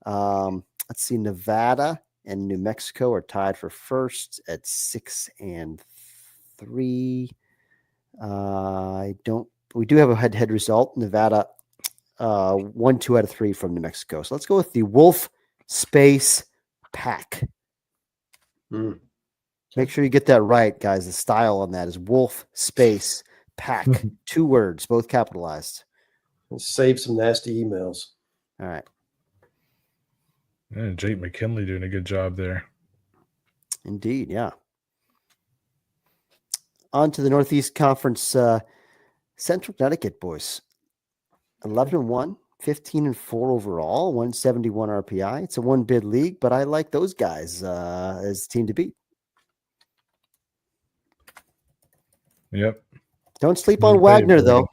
Let's see, Nevada and New Mexico are tied for first at 6 and 3. We do have a head-to-head result. Nevada 1, 2 out of 3 from New Mexico. So let's go with the Wolf Space Pack. Make sure you get that right, guys. The style on that is Wolf Space Pack. 2 words, both capitalized. Save some nasty emails. All right. And Jake McKinley doing a good job there. Indeed, yeah. On to the Northeast Conference, Central Connecticut boys. 11-1, 15-4 overall, 171 RPI. It's a one bid league, but I like those guys as a team to beat. Yep. Don't sleep on Wagner, though.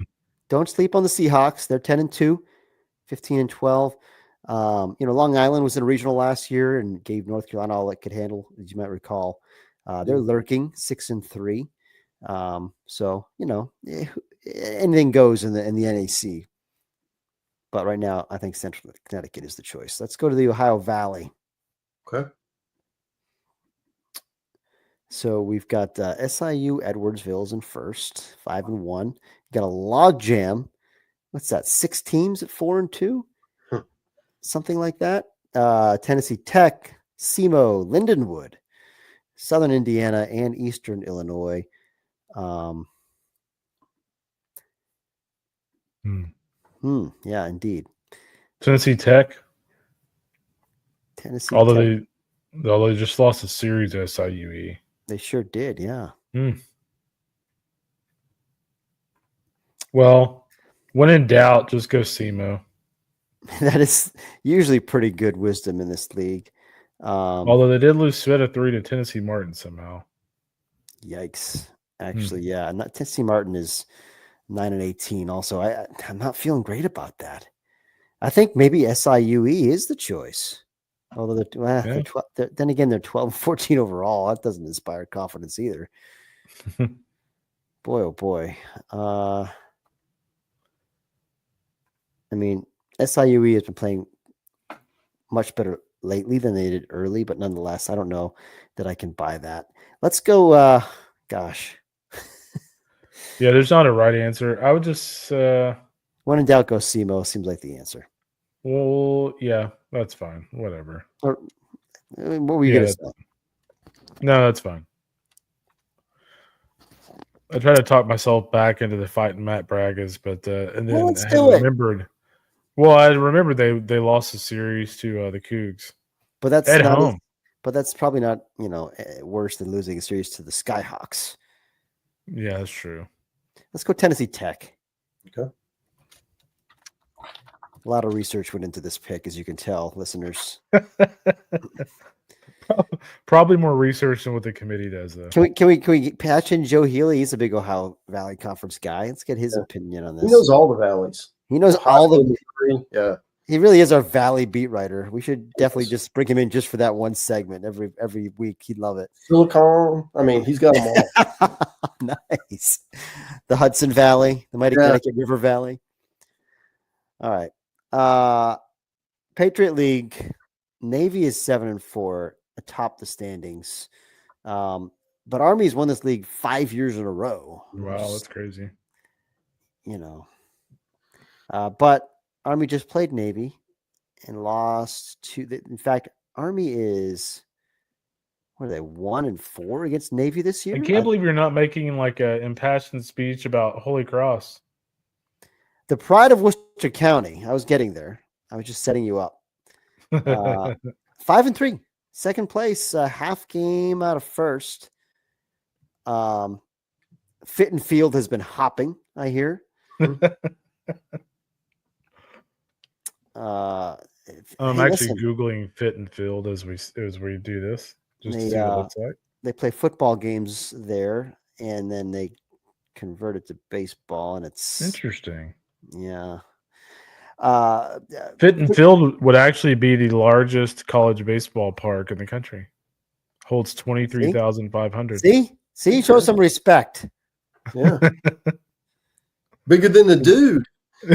Don't sleep on the Seahawks. They're 10-2, 15-12. Long Island was in a regional last year and gave North Carolina all it could handle, as you might recall. They're lurking 6-3. So anything goes in the NAC. But right now, I think Central Connecticut is the choice. Let's go to the Ohio Valley. Okay. So we've got SIU Edwardsville's in first, 5-1. Got a log jam. What's that? 6 teams at 4-2, something like that. Tennessee Tech, SEMO, Lindenwood, Southern Indiana, and Eastern Illinois. Yeah, indeed. Tennessee Tech. Tennessee Although Tech. they just lost a series to SIUE. They sure did, yeah. Well, when in doubt, just go SEMO. That is usually pretty good wisdom in this league. Although they did lose Fitt 3 to Tennessee Martin somehow. Yikes. Actually, yeah. Tennessee Martin is 9-18 also. I'm not feeling great about that. I think maybe SIUE is the choice. Although then again, they're 12-14 overall. That doesn't inspire confidence either. Boy, oh boy. SIUE has been playing much better lately than they did early, but nonetheless, I don't know that I can buy that. Let's go. Gosh. Yeah, there's not a right answer. I would just when in doubt, go SEMO. Seems like the answer. Well, yeah, that's fine. Whatever. Or what were you going to say? No, that's fine. I tried to talk myself back into the fight in Matt Braggas, but and then let's I do it. remembered. Well, I remember they lost the series to the Cougs, but that's at not home. But that's probably not worse than losing a series to the Skyhawks. Yeah, that's true. Let's go Tennessee Tech. Okay. A lot of research went into this pick, as you can tell, listeners. Probably more research than what the committee does, though. Can we patch in Joe Healy? He's a big Ohio Valley Conference guy. Let's get his opinion on this. He knows all the valleys. He knows all the. Yeah. He really is our Valley beat writer. We should definitely just bring him in just for that one segment every week. He'd love it. Silicon. He's got them all. Nice. The Hudson Valley, the mighty Connecticut River Valley. All right. Patriot League. Navy is 7-4 atop the standings. But Army's won this league 5 years in a row. Wow, that's crazy. But Army just played Navy and lost to. In fact, Army is 1-4 against Navy this year. I can't believe you're not making like an impassioned speech about Holy Cross. The pride of Worcester County. I was getting there. I was just setting you up. 5-3, second place, half game out of first. Fitt and Field has been hopping, I hear. I'm actually Googling Fitt and Field as we do this, just to see what it looks like. They play football games there, and then they converted to baseball, and it's Interesting. yeah. Fitt and Field would actually be the largest college baseball park in the country. Holds 23,500. See, show some respect. Yeah. Bigger than the dude.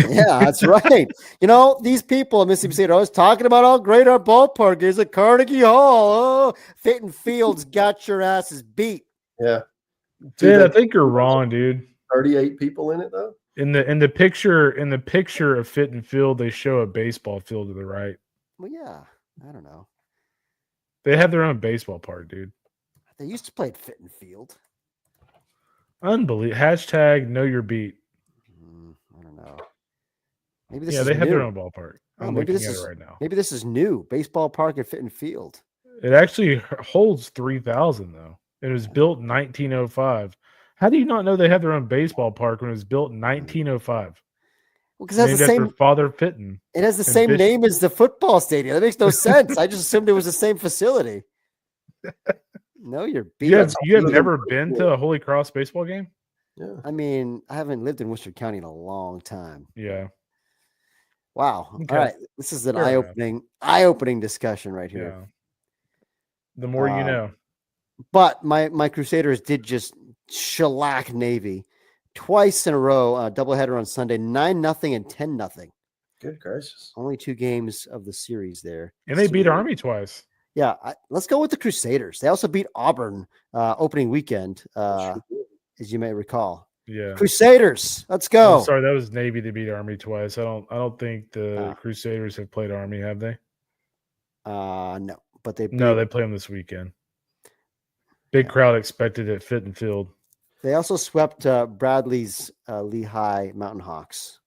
Yeah, that's right. You know, these people at Mississippi State are always talking about how great our ballpark is at Carnegie Hall. Oh, Fitt and Field's got your asses beat. Yeah. Dude, I think you're wrong, dude. 38 people in it though. In the picture of Fitt and Field, they show a baseball field to the right. Well, yeah, I don't know. They have their own baseball park, dude. They used to play at Fitt and Field. Unbelievable. Hashtag know your beat. I don't know. Maybe this Yeah, is they have new. their own ballpark. I'm looking at it right now. Maybe this is new. Baseball park at Fitt and Field. It actually holds 3,000 though. It was built in 1905. How do you not know they have their own baseball park when it was built in 1905? Well, because it has the same Father Fitton. It has the same name as the football stadium. That makes no sense. I just assumed it was the same facility. No, you're beat. You have never been to a Holy Cross baseball game? Yeah. I mean, I haven't lived in Worcester County in a long time. Yeah. Wow. Okay. All right. This is an eye-opening discussion right here. Yeah. The more you know. But my Crusaders did just shellac Navy twice in a row, doubleheader on Sunday, 9-0 and 10-0. Good gracious. Only 2 games of the series there. And they beat Army twice. Yeah. Let's go with the Crusaders. They also beat Auburn opening weekend, as you may recall. Yeah. Crusaders. Let's go. I'm sorry, that was Navy that beat Army twice. I don't think the Crusaders have played Army, have they? No. But they play them this weekend. Big crowd expected at Fitt and Field. They also swept Bradley's Lehigh Mountain Hawks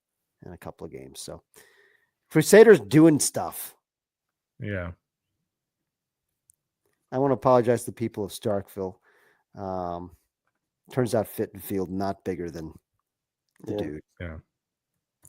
in a couple of games. So Crusaders doing stuff. Yeah. I want to apologize to the people of Starkville. Turns out Fitt and Field not bigger than the dude. Yeah.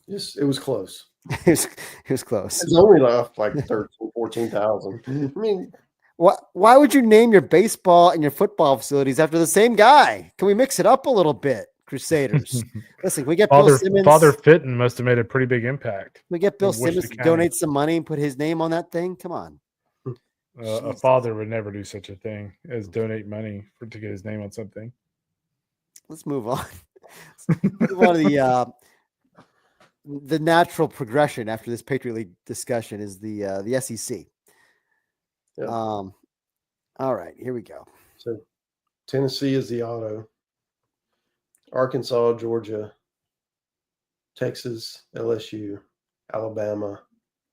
Yes, it was close. it was close. It's only left like 13,000, 14,000. I mean, why would you name your baseball and your football facilities after the same guy? Can we mix it up a little bit, Crusaders? Listen, can we get Bill Simmons? Father Fitton must have made a pretty big impact. We get Bill Simmons to donate some money and put his name on that thing? Come on. A father would never do such a thing as donate money to get his name on something. Let's move on. Let's move on to the natural progression after this Patriot League discussion is the SEC. Yeah. All right, here we go. So Tennessee is the auto. Arkansas, Georgia, Texas, LSU, Alabama,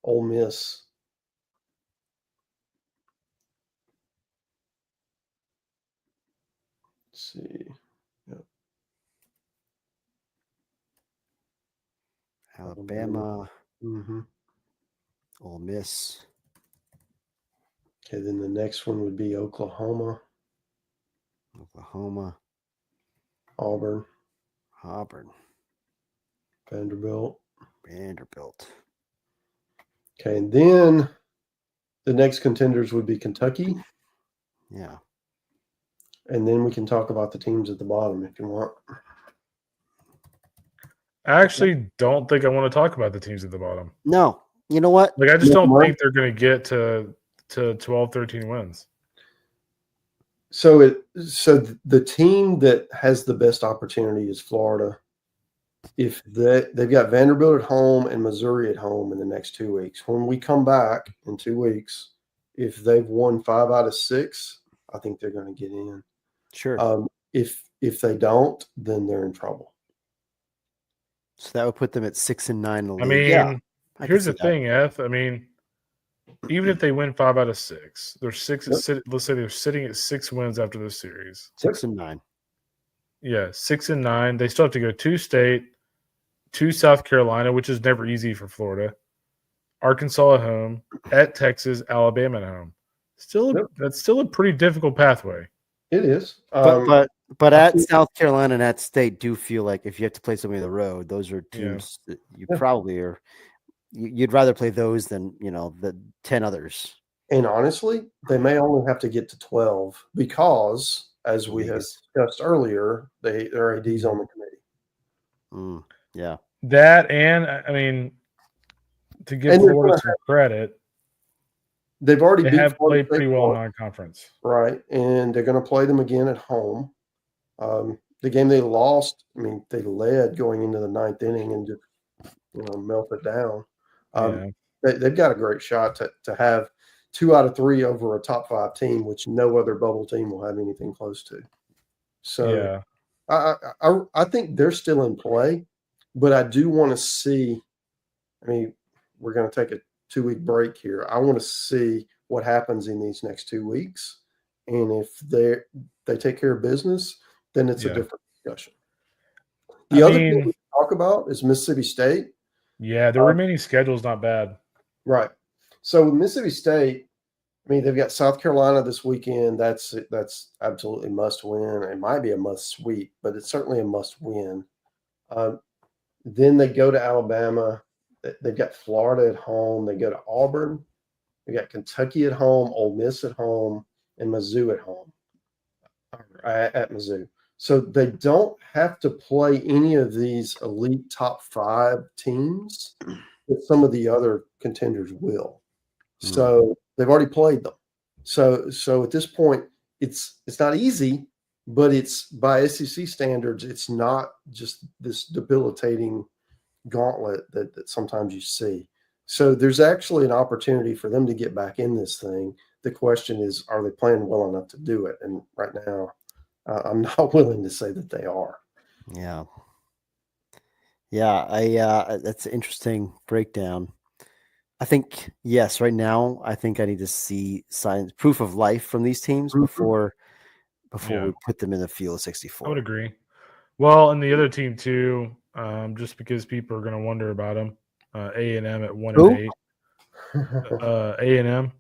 Ole Miss. Let's see. Yep. Alabama, Mm-hmm. Ole Miss. Okay, then the next one would be Oklahoma, Auburn, Vanderbilt. Okay, and then the next contenders would be Kentucky. Yeah. And then we can talk about the teams at the bottom if you want. I actually don't think I want to talk about the teams at the bottom. No. You know what? Like, I just don't think they're going to get to 12, 13 wins. So the team that has the best opportunity is Florida. If they've got Vanderbilt at home and Missouri at home in the next 2 weeks. When we come back in 2 weeks, if they've won 5 out of 6, I think they're going to get in. Sure. If they don't, then they're in trouble. So that would put them at 6-9 in the league. I mean, yeah, here's the thing, Eth. I mean, even if they win 5 out of 6, they're six. Yep. Let's say they're sitting at 6 wins after this series. 6-9. Yeah, 6-9. They still have to go to State, to South Carolina, which is never easy for Florida. Arkansas at home, at Texas, Alabama at home. That's still a pretty difficult pathway. It is. But at South Carolina and at State do feel like if you have to play somebody on the road, those are teams that you probably are. You'd rather play those than the 10 others. And honestly, they may only have to get to 12 because, as we have discussed earlier, their AD's on the Yeah. That, and I mean, to give And Florida some credit, they've already they beat have Florida played pretty State well in once, non-conference. right? And they're going to play them again at home. The game they lost, I mean, they led going into the 9th inning and just melted down. They've got a great shot to have 2 out of 3 over a top 5 team, which no other bubble team will have anything close to. So I think they're still in play, but I do want to see. I mean, we're going to take a 2-week break here. I want to see what happens in these next 2 weeks, and if they take care of business, then it's a different discussion. The other thing we talk about is Mississippi State. Yeah, their remaining schedule is not bad. Right. So with Mississippi State, I mean, they've got South Carolina this weekend. That's absolutely must win. It might be a must sweep, but it's certainly a must win. Then they go to Alabama. They've got Florida at home. They go to Auburn. They got Kentucky at home, Ole Miss at home, and Mizzou at home. At Mizzou. So they don't have to play any of these elite top 5 teams that some of the other contenders will. So they've already played them. So at this point, it's not easy, but it's by SEC standards, it's not just this debilitating gauntlet that sometimes you see. So there's actually an opportunity for them to get back in this thing. The question is, are they playing well enough to do it? And right now, I'm not willing to say that they are. Yeah. That's an interesting breakdown. I think, yes, right now, I think I need to see signs, proof of life from these teams before we put them in the field of 64. I would agree. Well, and the other team too, just because people are going to wonder about them, A&M at 1-8. A&M,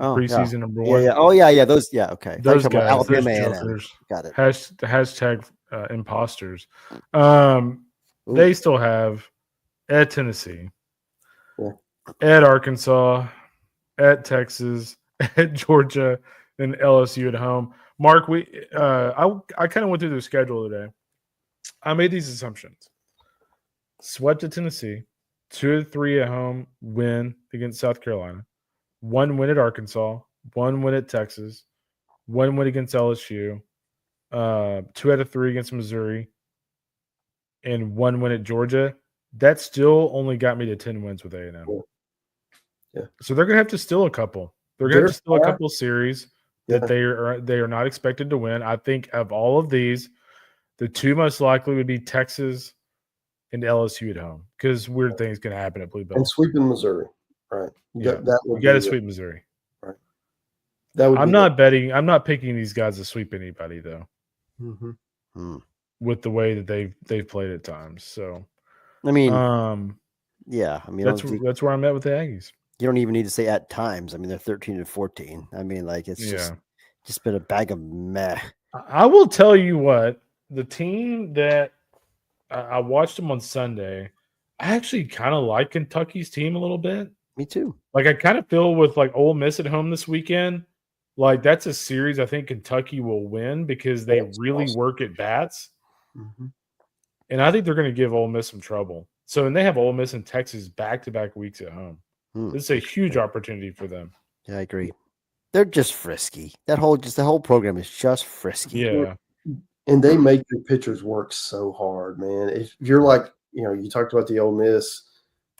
preseason number 1. Yeah. Oh yeah. Those. Yeah. Okay. Those guys, Alabama those A&M. jokers. Got it. Hashtag imposters. They still have at Tennessee, at Arkansas, at Texas, at Georgia, and LSU at home. Mark, I kind of went through their schedule today. I made these assumptions. Swept at Tennessee, 2 of 3 at home, win against South Carolina, 1 win at Arkansas, 1 win at Texas, 1 win against LSU, 2 out of 3 against Missouri, and 1 win at Georgia. That still only got me to 10 wins with A&M. Yeah. So they're gonna have to steal a couple. They're gonna have to steal a couple of series that they are not expected to win. I think of all of these, the 2 most likely would be Texas and LSU at home, because weird things can happen at Blue Bell. And sweeping Missouri, right? You got to sweep Missouri. Right. That would. I'm not betting. I'm not picking these guys to sweep anybody though. With the way that they've played at times, so I mean, that's where I'm at with the Aggies. You don't even need to say at times. I mean, they're 13-14. I mean, like it's just been a bag of meh. I will tell you what, the team that I watched them on Sunday, I actually kind of like Kentucky's team a little bit. Me too. Like I kind of feel with like Ole Miss at home this weekend, like that's a series I think Kentucky will win because they really work at bats. And I think they're going to give Ole Miss some trouble. So, and they have Ole Miss and Texas back-to-back weeks at home. This is a huge opportunity for them. Yeah, I agree. They're just frisky. The whole program is just frisky. Yeah. And they make the pitchers work so hard, man. If you're like, you talked about the Ole Miss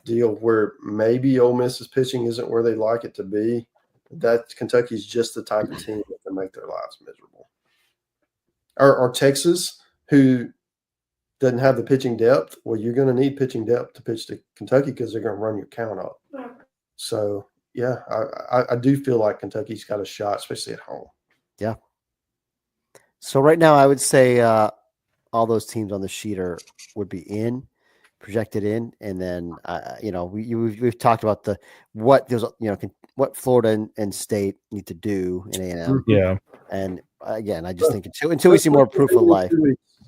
deal where maybe Ole Miss's pitching isn't where they like it to be. That Kentucky's just the type of team that can make their lives miserable. Or Texas, who doesn't have the pitching depth. Well, you're going to need pitching depth to pitch to Kentucky because they're going to run your count up. So, yeah, I do feel like Kentucky's got a shot, especially at home. Yeah. So right now, I would say all those teams on the sheet would be projected in, and then we've talked about what Florida and State need to do in A&M. Yeah. And again, I just think until we see more proof of life.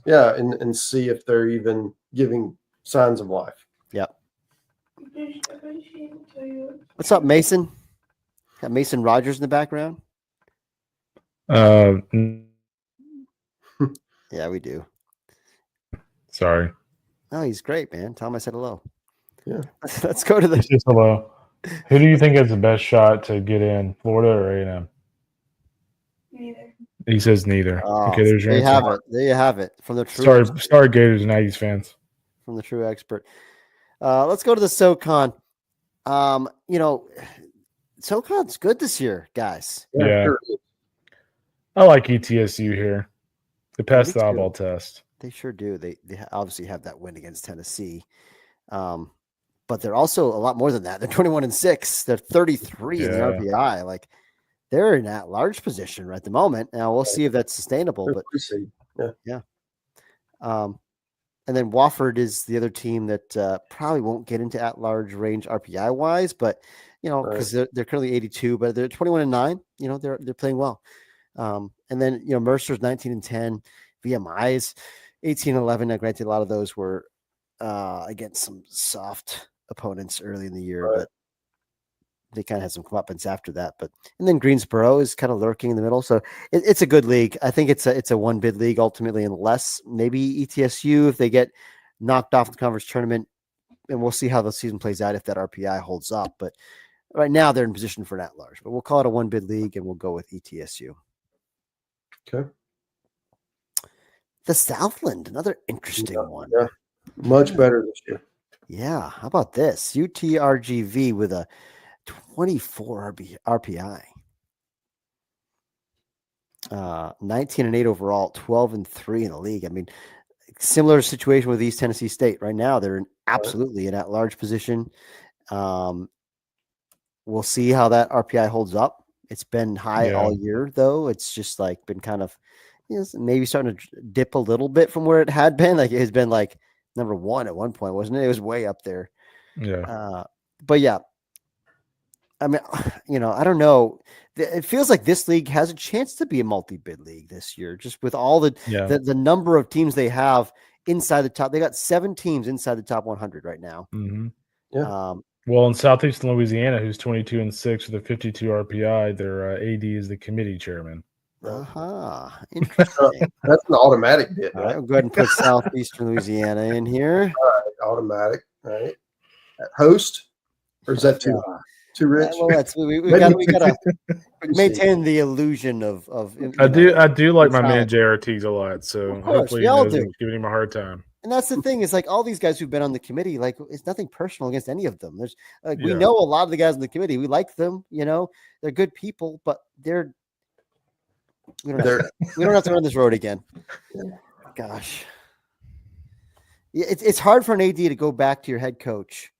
Yeah, and see if they're even giving signs of life. Yep. What's up, Mason? Got Mason Rogers in the background? Yeah, we do. Sorry. Oh, he's great, man. Tell him I said hello. Yeah. Let's go to He the. says hello. Who do you think has the best shot to get in, Florida or A&M? Neither. He says neither. Oh, Okay, there's your there you answer. have it. There you have it from the true. Sorry, Gators and Aggies fans. From the true expert. Let's go to the SoCon. SoCon's good this year, guys. Yeah. Sure. I like ETSU here. They passed the too. eyeball test. They sure do. They obviously have that win against Tennessee. But they're also a lot more than that. They're 21-6. They're 33 in the RPI. Like they're in that large position right at the moment. Now we'll see if that's sustainable. But yeah. And then Wofford is the other team that probably won't get into at-large range RPI wise, but because they're currently 82, but they're 21-9. They're playing well. And then Mercer's 19-10, VMI's 18-11. Now, granted, a lot of those were against some soft opponents early in the year, but they kind of had some comeuppance after that. And then Greensboro is kind of lurking in the middle, so it's a good league. I think it's a one bid league ultimately, unless maybe ETSU if they get knocked off the conference tournament, and we'll see how the season plays out if that RPI holds up. But right now they're in position for an at-large, but we'll call it a one bid league and we'll go with ETSU. Okay. The Southland, another interesting one. Yeah. Much better this year. Yeah. How about this? UTRGV with a 24 RPI. 19-8 overall, 12-3 in the league. I mean, similar situation with East Tennessee State. Right now, they're absolutely in at-large position. We'll see how that RPI holds up. It's been high all year, though. It's just like been kind of maybe starting to dip a little bit from where it had been. Like it has been like number one at one point, wasn't it? It was way up there. Yeah. But yeah, I mean, I don't know. It feels like this league has a chance to be a multi-bid league this year, just with all the number of teams they have inside the top. They got 7 teams inside the top 100 right now. Mm-hmm. Yeah. Well, in Southeastern Louisiana, who's 22-6 with a 52 RPI, their AD is the committee chairman. Interesting. That's an automatic bid. All right, we'll go ahead and put Southeastern Louisiana in here. All right, automatic. All right. Host, or is that too high? Too rich? Well, we got to maintain the illusion of. I do like my man JRTs a lot, so hopefully he knows I'm giving him a hard time. And that's the thing is like all these guys who've been on the committee, like it's nothing personal against any of them. There's we know a lot of the guys on the committee. We like them, they're good people, but we don't have to run this road again. Gosh. It's hard for an AD to go back to your head coach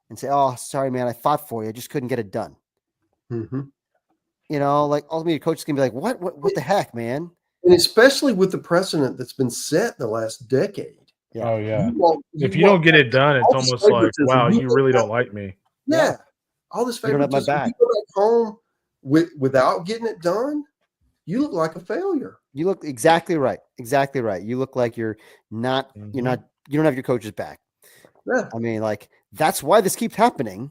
and say, "Oh, sorry, man, I fought for you. I just couldn't get it done." Mm-hmm. Like ultimately your coach is gonna be like, what the heck, man? And especially with the precedent that's been set in the last decade. Yeah. Oh yeah. If you don't get it done, it's almost like, wow, you really don't like me. Yeah. All this favoritism. You don't have my back. You go back home without getting it done, you look like a failure. You look exactly right. Exactly right. You look like you don't have your coach's back. Yeah. I mean, like that's why this keeps happening.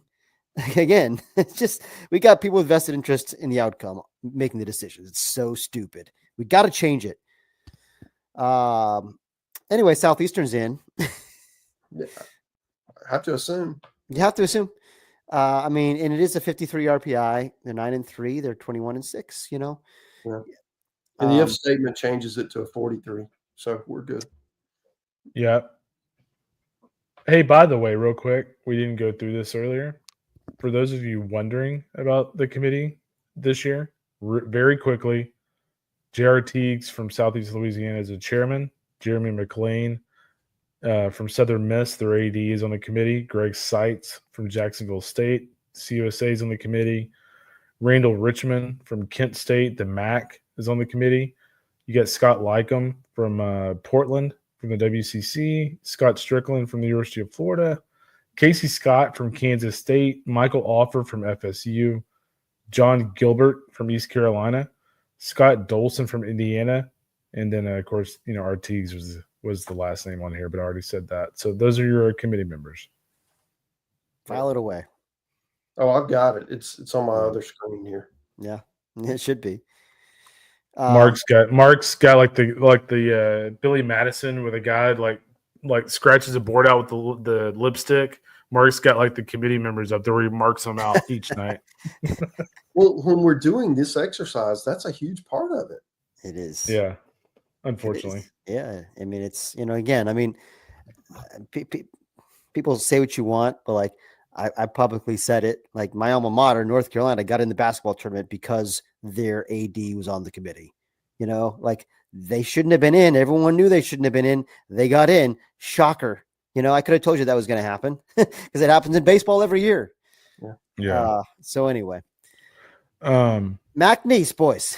Again, it's just we got people with vested interest in the outcome making the decisions. It's so stupid. We got to change it. Anyway, Southeastern's in. Yeah. I have to assume. You have to assume. I mean, and it is a 53 RPI. They're 9-3. They're 21-6. Yeah. And the if statement changes it to a 43. So we're good. Yeah. Hey, by the way, real quick, we didn't go through this earlier. For those of you wondering about the committee this year, very quickly, J.R. Teagues from Southeast Louisiana is a chairman. Jeremy McLean from Southern Miss, their AD, is on the committee. Greg Seitz from Jacksonville State, CUSA is on the committee. Randall Richmond from Kent State, the MAC, is on the committee. You got Scott Lycum from Portland from the WCC, Scott Strickland from the University of Florida, Casey Scott from Kansas State, Michael Offer from FSU, John Gilbert from East Carolina, Scott Dolson from Indiana, and then, of course, Artigues was the last name on here, but I already said that. So those are your committee members. File it away. Oh, I've got it. It's on my other screen here. Yeah, it should be. Mark's got like the Billy Madison with a guy like like scratches the board out with the lipstick. Mark's got like the committee members up there where he marks them out each night. Well, when we're doing this exercise, that's a huge part of it. It is. Yeah, unfortunately. Yeah. I mean, it's, again, I mean, people say what you want, but like I publicly said it, like my alma mater, North Carolina, got in the basketball tournament because their AD was on the committee. Like they shouldn't have been in. Everyone knew they shouldn't have been in. They got in. Shocker. I could have told you that was going to happen because it happens in baseball every year. Yeah. So anyway, McNeese, boys,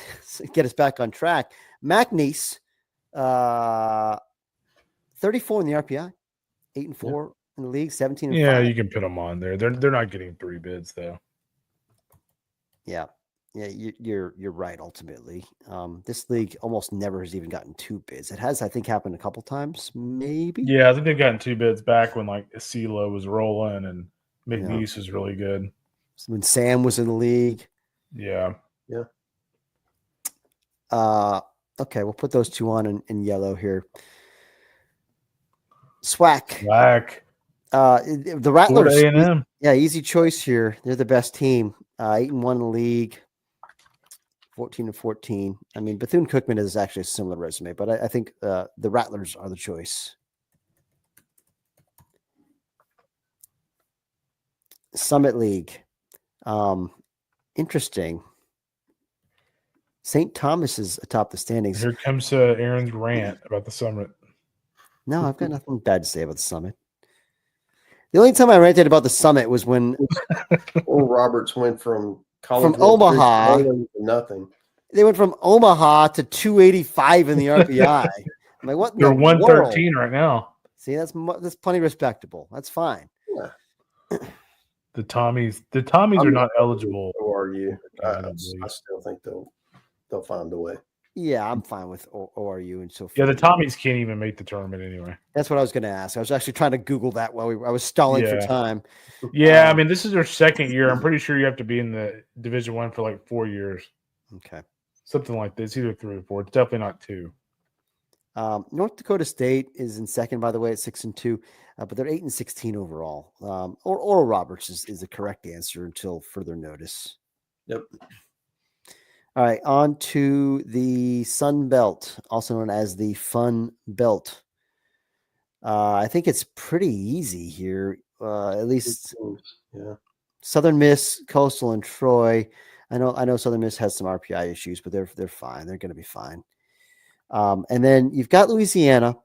get us back on track. McNeese, 34 in the RPI, 8-4 in the league, 17. Yeah, you can put them on there. They're not getting 3 bids though. Yeah, you're right. Ultimately, this league almost never has even gotten 2 bids. It has, I think, happened a couple times, maybe. Yeah, I think they've gotten 2 bids back when like Asilo was rolling and McNeese was really good. When Sam was in the league. Yeah. Okay, we'll put those 2 on in yellow here. SWAC. The Rattlers. A&M. Yeah, easy choice here. They're the best team. 8-1 in the league. 14-14. I mean, Bethune-Cookman is actually a similar resume, but I think the Rattlers are the choice. Summit League. Interesting. St. Thomas is atop the standings. Here comes Aaron's rant about the Summit. No, I've got nothing bad to say about the Summit. The only time I ranted about the Summit was when Oral Roberts went from Omaha to nothing. They went from Omaha to 285 in the RPI. I'm like, what? They're 113 right now. See, that's plenty respectable. That's fine. Yeah. The Tommies are not eligible. Who are you? I still think they'll find a way. Yeah, I'm fine with ORU and so forth. Yeah, the Tommies can't even make the tournament anyway. That's what I was going to ask. I was actually trying to Google that while I was stalling for time. Yeah, I mean, this is their second year. I'm pretty sure you have to be in the Division I for like 4 years. Okay. Something like this, either 3 or 4. It's definitely not 2. North Dakota State is in second, by the way, at 6-2, but they're 8-16 overall. Oral Roberts is the correct answer until further notice. Yep. All right, on to the Sun Belt, also known as the Fun Belt. I think it's pretty easy here, at least. Yeah. Southern Miss, Coastal, and Troy. I know Southern Miss has some RPI issues, but they're fine. They're going to be fine. And then you've got Louisiana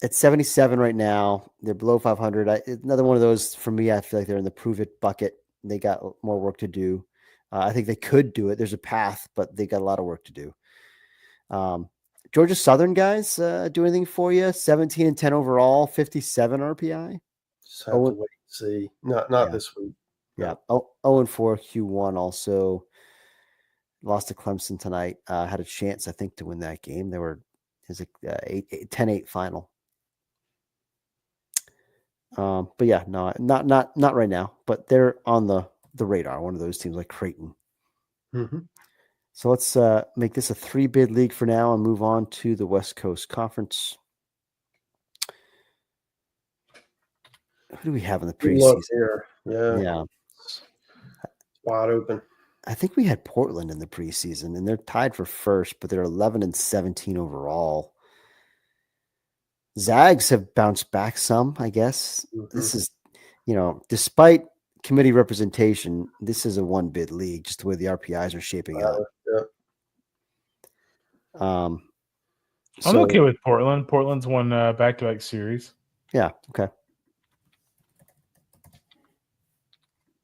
at 77 right now. They're below 500. Another one of those for me. I feel like they're in the prove it bucket. They got more work to do. I think they could do it. There's a path, but they got a lot of work to do. Georgia Southern guys do anything for you? 17-10 overall, 57 RPI. Just have to wait and see. Not this week. Yeah. 0-4 Q1 also. Lost to Clemson tonight. Had a chance, I think, to win that game. It was a 10-8 final. But yeah, no, not right now. But they're on the radar. One of those teams like Creighton. Mm-hmm. So let's make this a 3-bid league for now and move on to the West Coast Conference. Who do we have in the preseason? Here. Yeah. Wide open. I think we had Portland in the preseason, and they're tied for first, but they're 11-17 overall. Zags have bounced back some, I guess. Mm-hmm. This is, despite committee representation, this is a 1-bid league, just the way the RPIs are shaping up. I'm okay with Portland. Portland's won back-to-back series. Yeah, okay.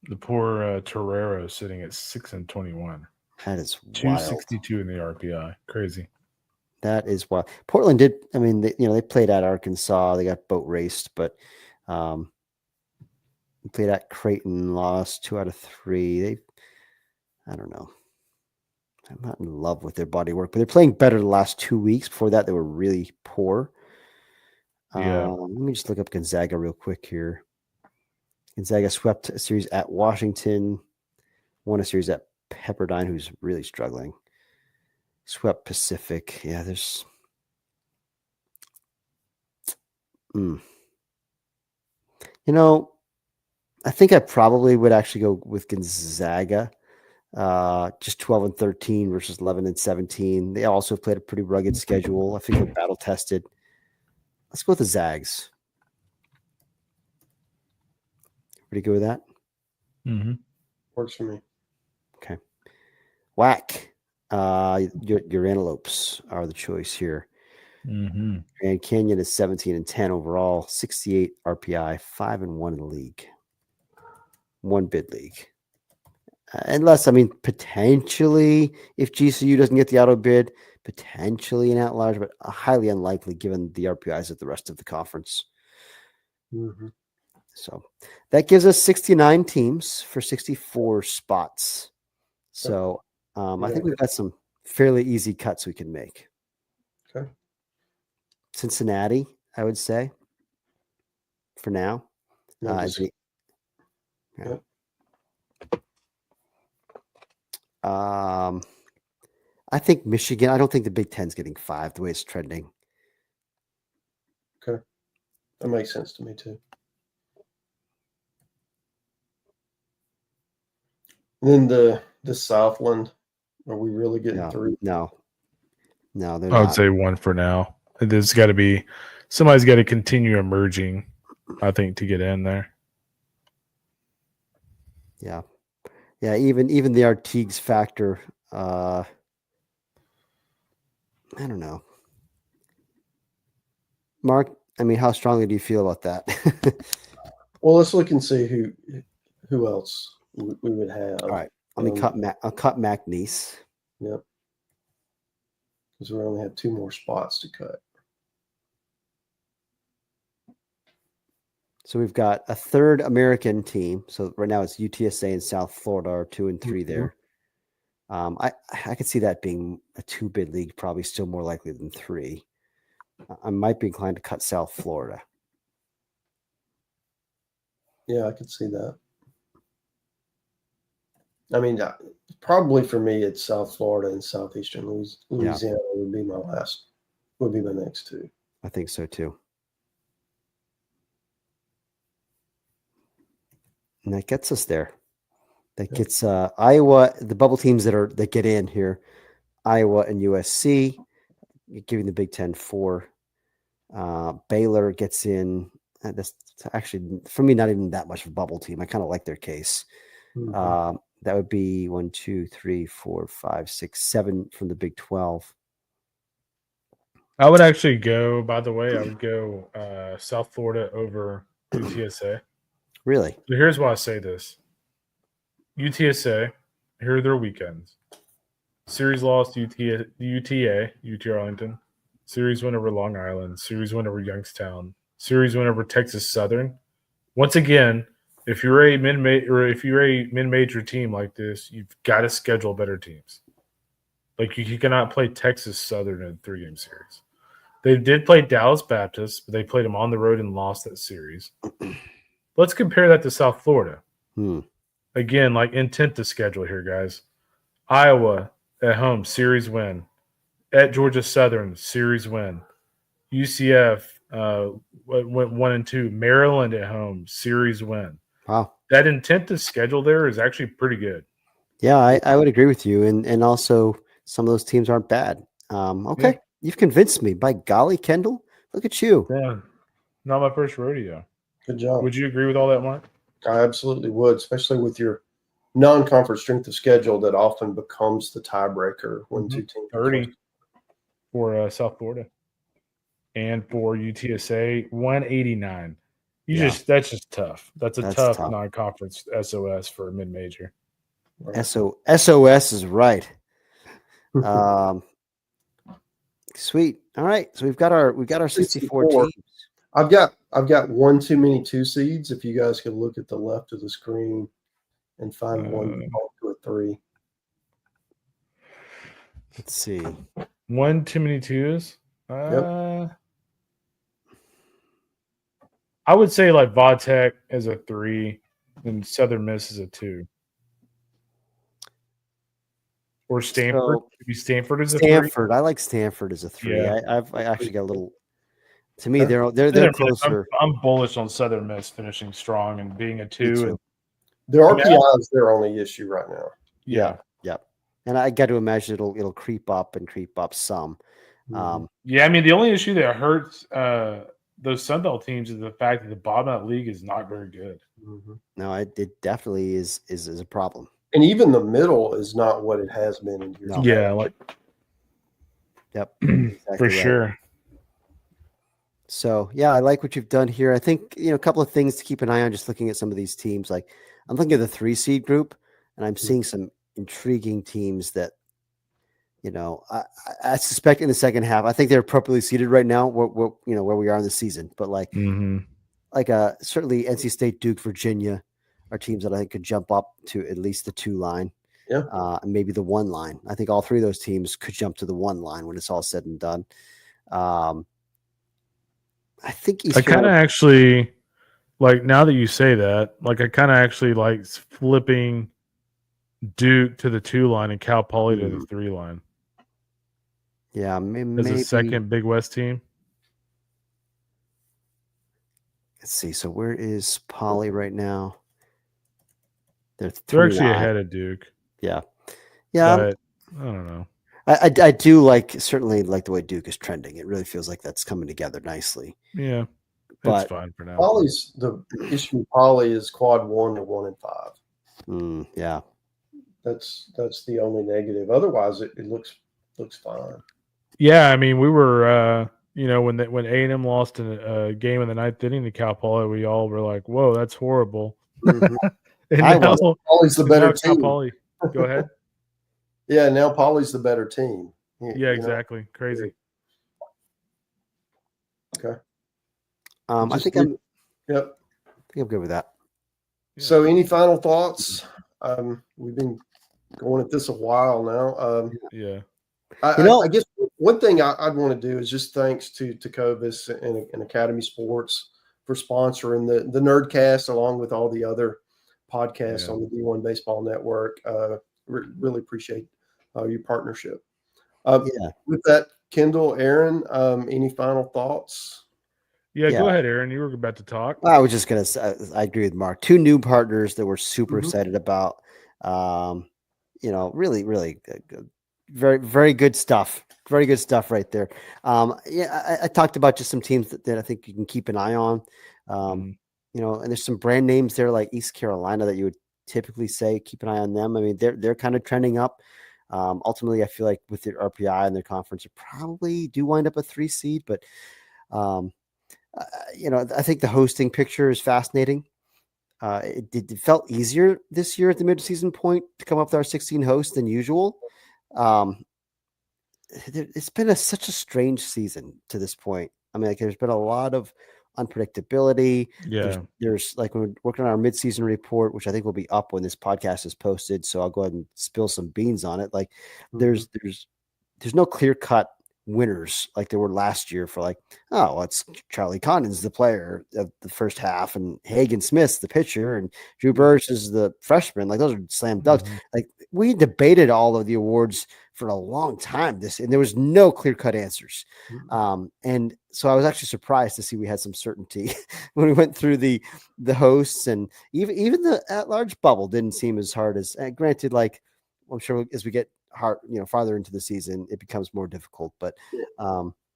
The poor Torero sitting at 6-21. That is 262 in the RPI. Crazy. That is wild. Portland did. I mean, they played at Arkansas. They got boat raced, but they played at Creighton. Lost 2 out of 3. I don't know. I'm not in love with their body work, but they're playing better the last 2 weeks. Before that, they were really poor. Yeah. Let me just look up Gonzaga real quick here. Gonzaga swept a series at Washington, won a series at Pepperdine, who's really struggling. Swept Pacific. Yeah, there's You know, I think I probably would actually go with Gonzaga. Just 12-13 versus 11-17. They also played a pretty rugged schedule. I think they're battle tested. Let's go with the Zags. Pretty good with that? Mm-hmm. Works for me. Okay. Whack. Your Antelopes are the choice here. Mm-hmm. Grand Canyon is 17-10 overall, 68 RPI, 5-1 in the league. One bid league. Unless, I mean, potentially, if GCU doesn't get the auto bid, potentially an at-large, but highly unlikely given the RPIs of the rest of the conference. Mm-hmm. So that gives us 69 teams for 64 spots. So I think we've got some fairly easy cuts we can make. Okay. Cincinnati, I would say, for now. No, Yeah. I think Michigan. I don't think the Big Ten's getting 5 the way it's trending. Okay, that makes sense to me too. And then the Southland. Are we really getting 3? No, they're I would not. say 1 for now. There's got to be somebody's got to continue emerging, I think, to get in there. Yeah. Even the Artigues factor. I don't know, Mark. I mean, how strongly do you feel about that? Well, let's look and see who else we would have. All right. I'll cut McNeese. Yep. Because we only have 2 more spots to cut. So we've got a third American team. So right now it's UTSA and South Florida are 2 and 3 there. I could see that being a 2-bid league, probably still more likely than 3. I might be inclined to cut South Florida. Yeah, I could see that. I mean, probably for me, it's South Florida and Southeastern Louisiana would be my next 2. I think so too. And that gets us there. That gets Iowa, the bubble teams that get in here, Iowa and USC, giving the Big Ten 4. Baylor gets in. That's actually, for me, not even that much of a bubble team. I kind of like their case. Mm-hmm. That would be 1, 2, 3, 4, 5, 6, 7 from the Big 12. I would actually go, by the way, I would go South Florida over UTSA. Really? So here's why I say this. UTSA, here are their weekends. Series loss to UT Arlington. Series win over Long Island. Series win over Youngstown. Series win over Texas Southern. Once again, if you're a mid-major team like this, you've got to schedule better teams. Like you cannot play Texas Southern in a 3-game series. They did play Dallas Baptist, but they played them on the road and lost that series. Let's compare that to South Florida. Again, like intent to schedule here, guys. Iowa at home, series win. At Georgia Southern, series win. UCF went 1-2. Maryland at home, series win. Wow. That intent to schedule there is actually pretty good. Yeah, I would agree with you. And also some of those teams aren't bad. Okay. Yeah. You've convinced me. By golly, Kendall, look at you. Yeah. Not my first rodeo. Good job. Would you agree with all that, Mark? I absolutely would, especially with your non-conference strength of schedule that often becomes the tiebreaker when 2 teams 30 for South Florida and for UTSA 189. That's just tough. That's tough non-conference SOS for a mid-major. SOS is right. Sweet. All right. So we've got our 64 teams. I've got one too many 2 seeds. If you guys can look at the left of the screen and find 1 to a 3. Let's see. 1 too many 2s. Yep. I would say like Vatech as a 3 and Southern Miss as a 2. Or Stanford. Maybe Stanford as a 3. I like Stanford as a 3. Yeah. I actually got a little To me, they're Southern Miss, closer. I'm bullish on Southern Miss finishing strong and being a 2. too. And Their RPI is their only issue right now. yeah. And I got to imagine it'll creep up some. Yeah, I mean, the only issue that hurts those Sun Belt teams is the fact that the bottom of that league is not very good. No, it definitely is a problem. And even the middle is not what it has been in years. No. Yeah, like exactly for right. sure. So yeah, I like what you've done here. I think a couple of things to keep an eye on. Just looking at some of these teams, like I'm looking at the 3 seed group, and I'm seeing some intriguing teams that I suspect in the second half. I think they're appropriately seeded right now. Where we are in the season, but like certainly NC State, Duke, Virginia are teams that I think could jump up to at least the 2 line. Yeah, and maybe the 1 line. I think all 3 of those teams could jump to the 1 line when it's all said and done. I think I kind of actually like, now that you say that, like I kind of actually like flipping Duke to the 2 line and Cal Poly to the 3 line. Yeah, maybe as a second Big West team. Let's see. So where is Poly right now? They're actually ahead of Duke. Yeah. But I don't know. I do certainly like the way Duke is trending. It really feels like that's coming together nicely. Yeah, but it's fine for now. The issue with Poly is quad 1 to 1 and 5. Yeah, that's the only negative. Otherwise, it looks fine. Yeah, I mean, we were when A&M lost in a game in the 9th inning to Cal Poly, we all were like, "Whoa, that's horrible." Poly's the better team. Poly. Go ahead. Yeah, now Poly's the better team. Yeah, exactly. Crazy. Okay. I think I'm good with that. Yeah. So, any final thoughts? We've been going at this a while now. I guess one thing I'd want to do is just thanks to Tecovas and Academy Sports for sponsoring the Nerdcast along with all the other podcasts on the D1Baseball network. Really appreciate your partnership. With that, Kendall, Aaron, any final thoughts? Yeah, go ahead, Aaron. You were about to talk. I was just going to say, I agree with Mark. 2 new partners that we're super excited about. Really, really good. Very, very good stuff. Very good stuff right there. I talked about just some teams that I think you can keep an eye on. And there's some brand names there like East Carolina that you would typically say keep an eye on them. I mean, they're kind of trending up. Ultimately, I feel like with their RPI and their conference, they probably do wind up a 3 seed. But I think the hosting picture is fascinating. It felt easier this year at the midseason point to come up with our 16 hosts than usual. It's been such a strange season to this point. I mean, there's been a lot of unpredictability. Yeah. There's like when we're working on our midseason report, which I think will be up when this podcast is posted. So I'll go ahead and spill some beans on it. Like there's no clear cut winners like there were last year for it's Charlie Condon's the player of the first half and Hagen Smith's the pitcher and Drew Burris is the freshman. Like those are slam dunks. Like we debated all of the awards for a long time and there was no clear cut answers. And so I was actually surprised to see we had some certainty when we went through the hosts, and even the at-large bubble didn't seem as hard as granted, like I'm sure as we get farther into the season, it becomes more difficult. But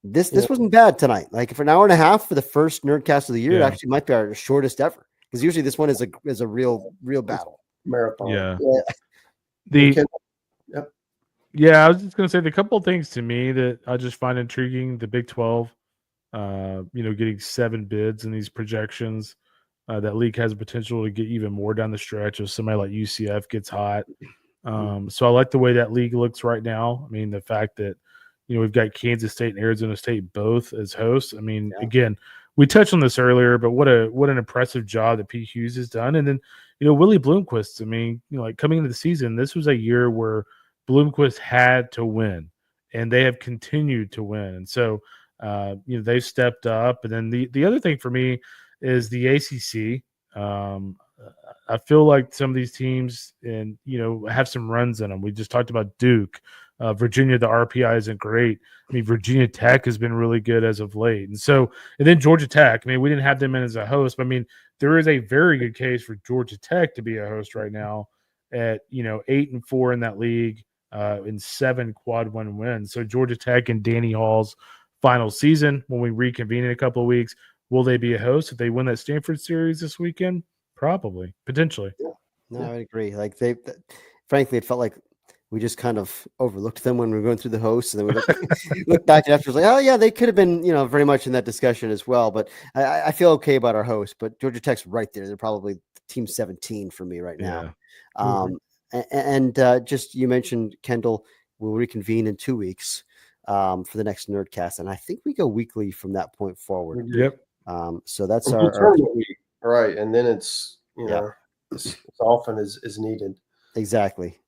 this wasn't bad tonight. Like for an hour and a half for the first Nerdcast of the year, it actually might be our shortest ever because usually this one is a real battle marathon. I was just going to say the couple of things to me that I just find intriguing. The Big 12, getting 7 bids in these projections. That league has potential to get even more down the stretch if somebody like UCF gets hot. So I like the way that league looks right now. I mean, the fact that, we've got Kansas State and Arizona State both as hosts. I mean, again, we touched on this earlier, but what an impressive job that Pete Hughes has done. And then, Willie Bloomquist, I mean, coming into the season, this was a year where Bloomquist had to win, and they have continued to win. And so, they've stepped up. And then the other thing for me is the ACC. I feel like some of these teams have some runs in them. We just talked about Duke. Virginia, the RPI isn't great. I mean, Virginia Tech has been really good as of late. And then Georgia Tech. I mean, we didn't have them in as a host, but I mean, there is a very good case for Georgia Tech to be a host right now at 8-4 in that league, in 7 quad 1 wins. So Georgia Tech and Danny Hall's final season, when we reconvene in a couple of weeks, will they be a host if they win that Stanford series this weekend? Probably, potentially. No, I would agree. Like frankly, it felt like we just kind of overlooked them when we were going through the hosts, and then we look back after, like, oh yeah, they could have been, very much in that discussion as well. But I feel okay about our hosts. But Georgia Tech's right there. They're probably team 17 for me right now. Just you mentioned, Kendall, we'll reconvene in 2 weeks for the next Nerdcast, and I think we go weekly from that point forward. Yep. So that's Until our tournament week, right, and then it's as often as needed. Exactly.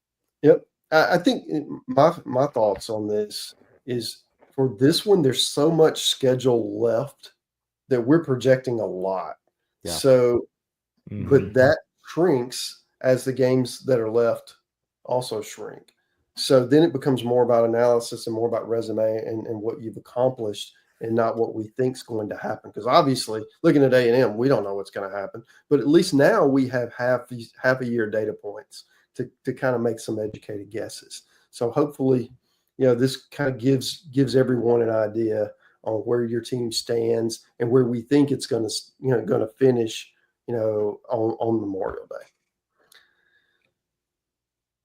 Yep. I think my thoughts on this is, for this one, there's so much schedule left that we're projecting a lot. Yeah. So, but that shrinks as the games that are left also shrink. So then it becomes more about analysis and more about resume and what you've accomplished, and not what we think is going to happen. Because obviously, looking at A&M, we don't know what's going to happen. But at least now we have half a year data points to kind of make some educated guesses. So hopefully, this kind of gives everyone an idea on where your team stands and where we think it's going to finish, on Memorial Day.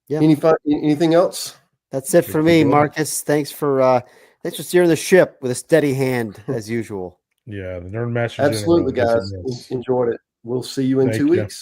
Yeah. Anything else? That's it for me, Marcus. Thanks for steering the ship with a steady hand as usual. Yeah, the Nerdmaster. Absolutely, guys. Enjoyed it. We'll see you in 2 weeks.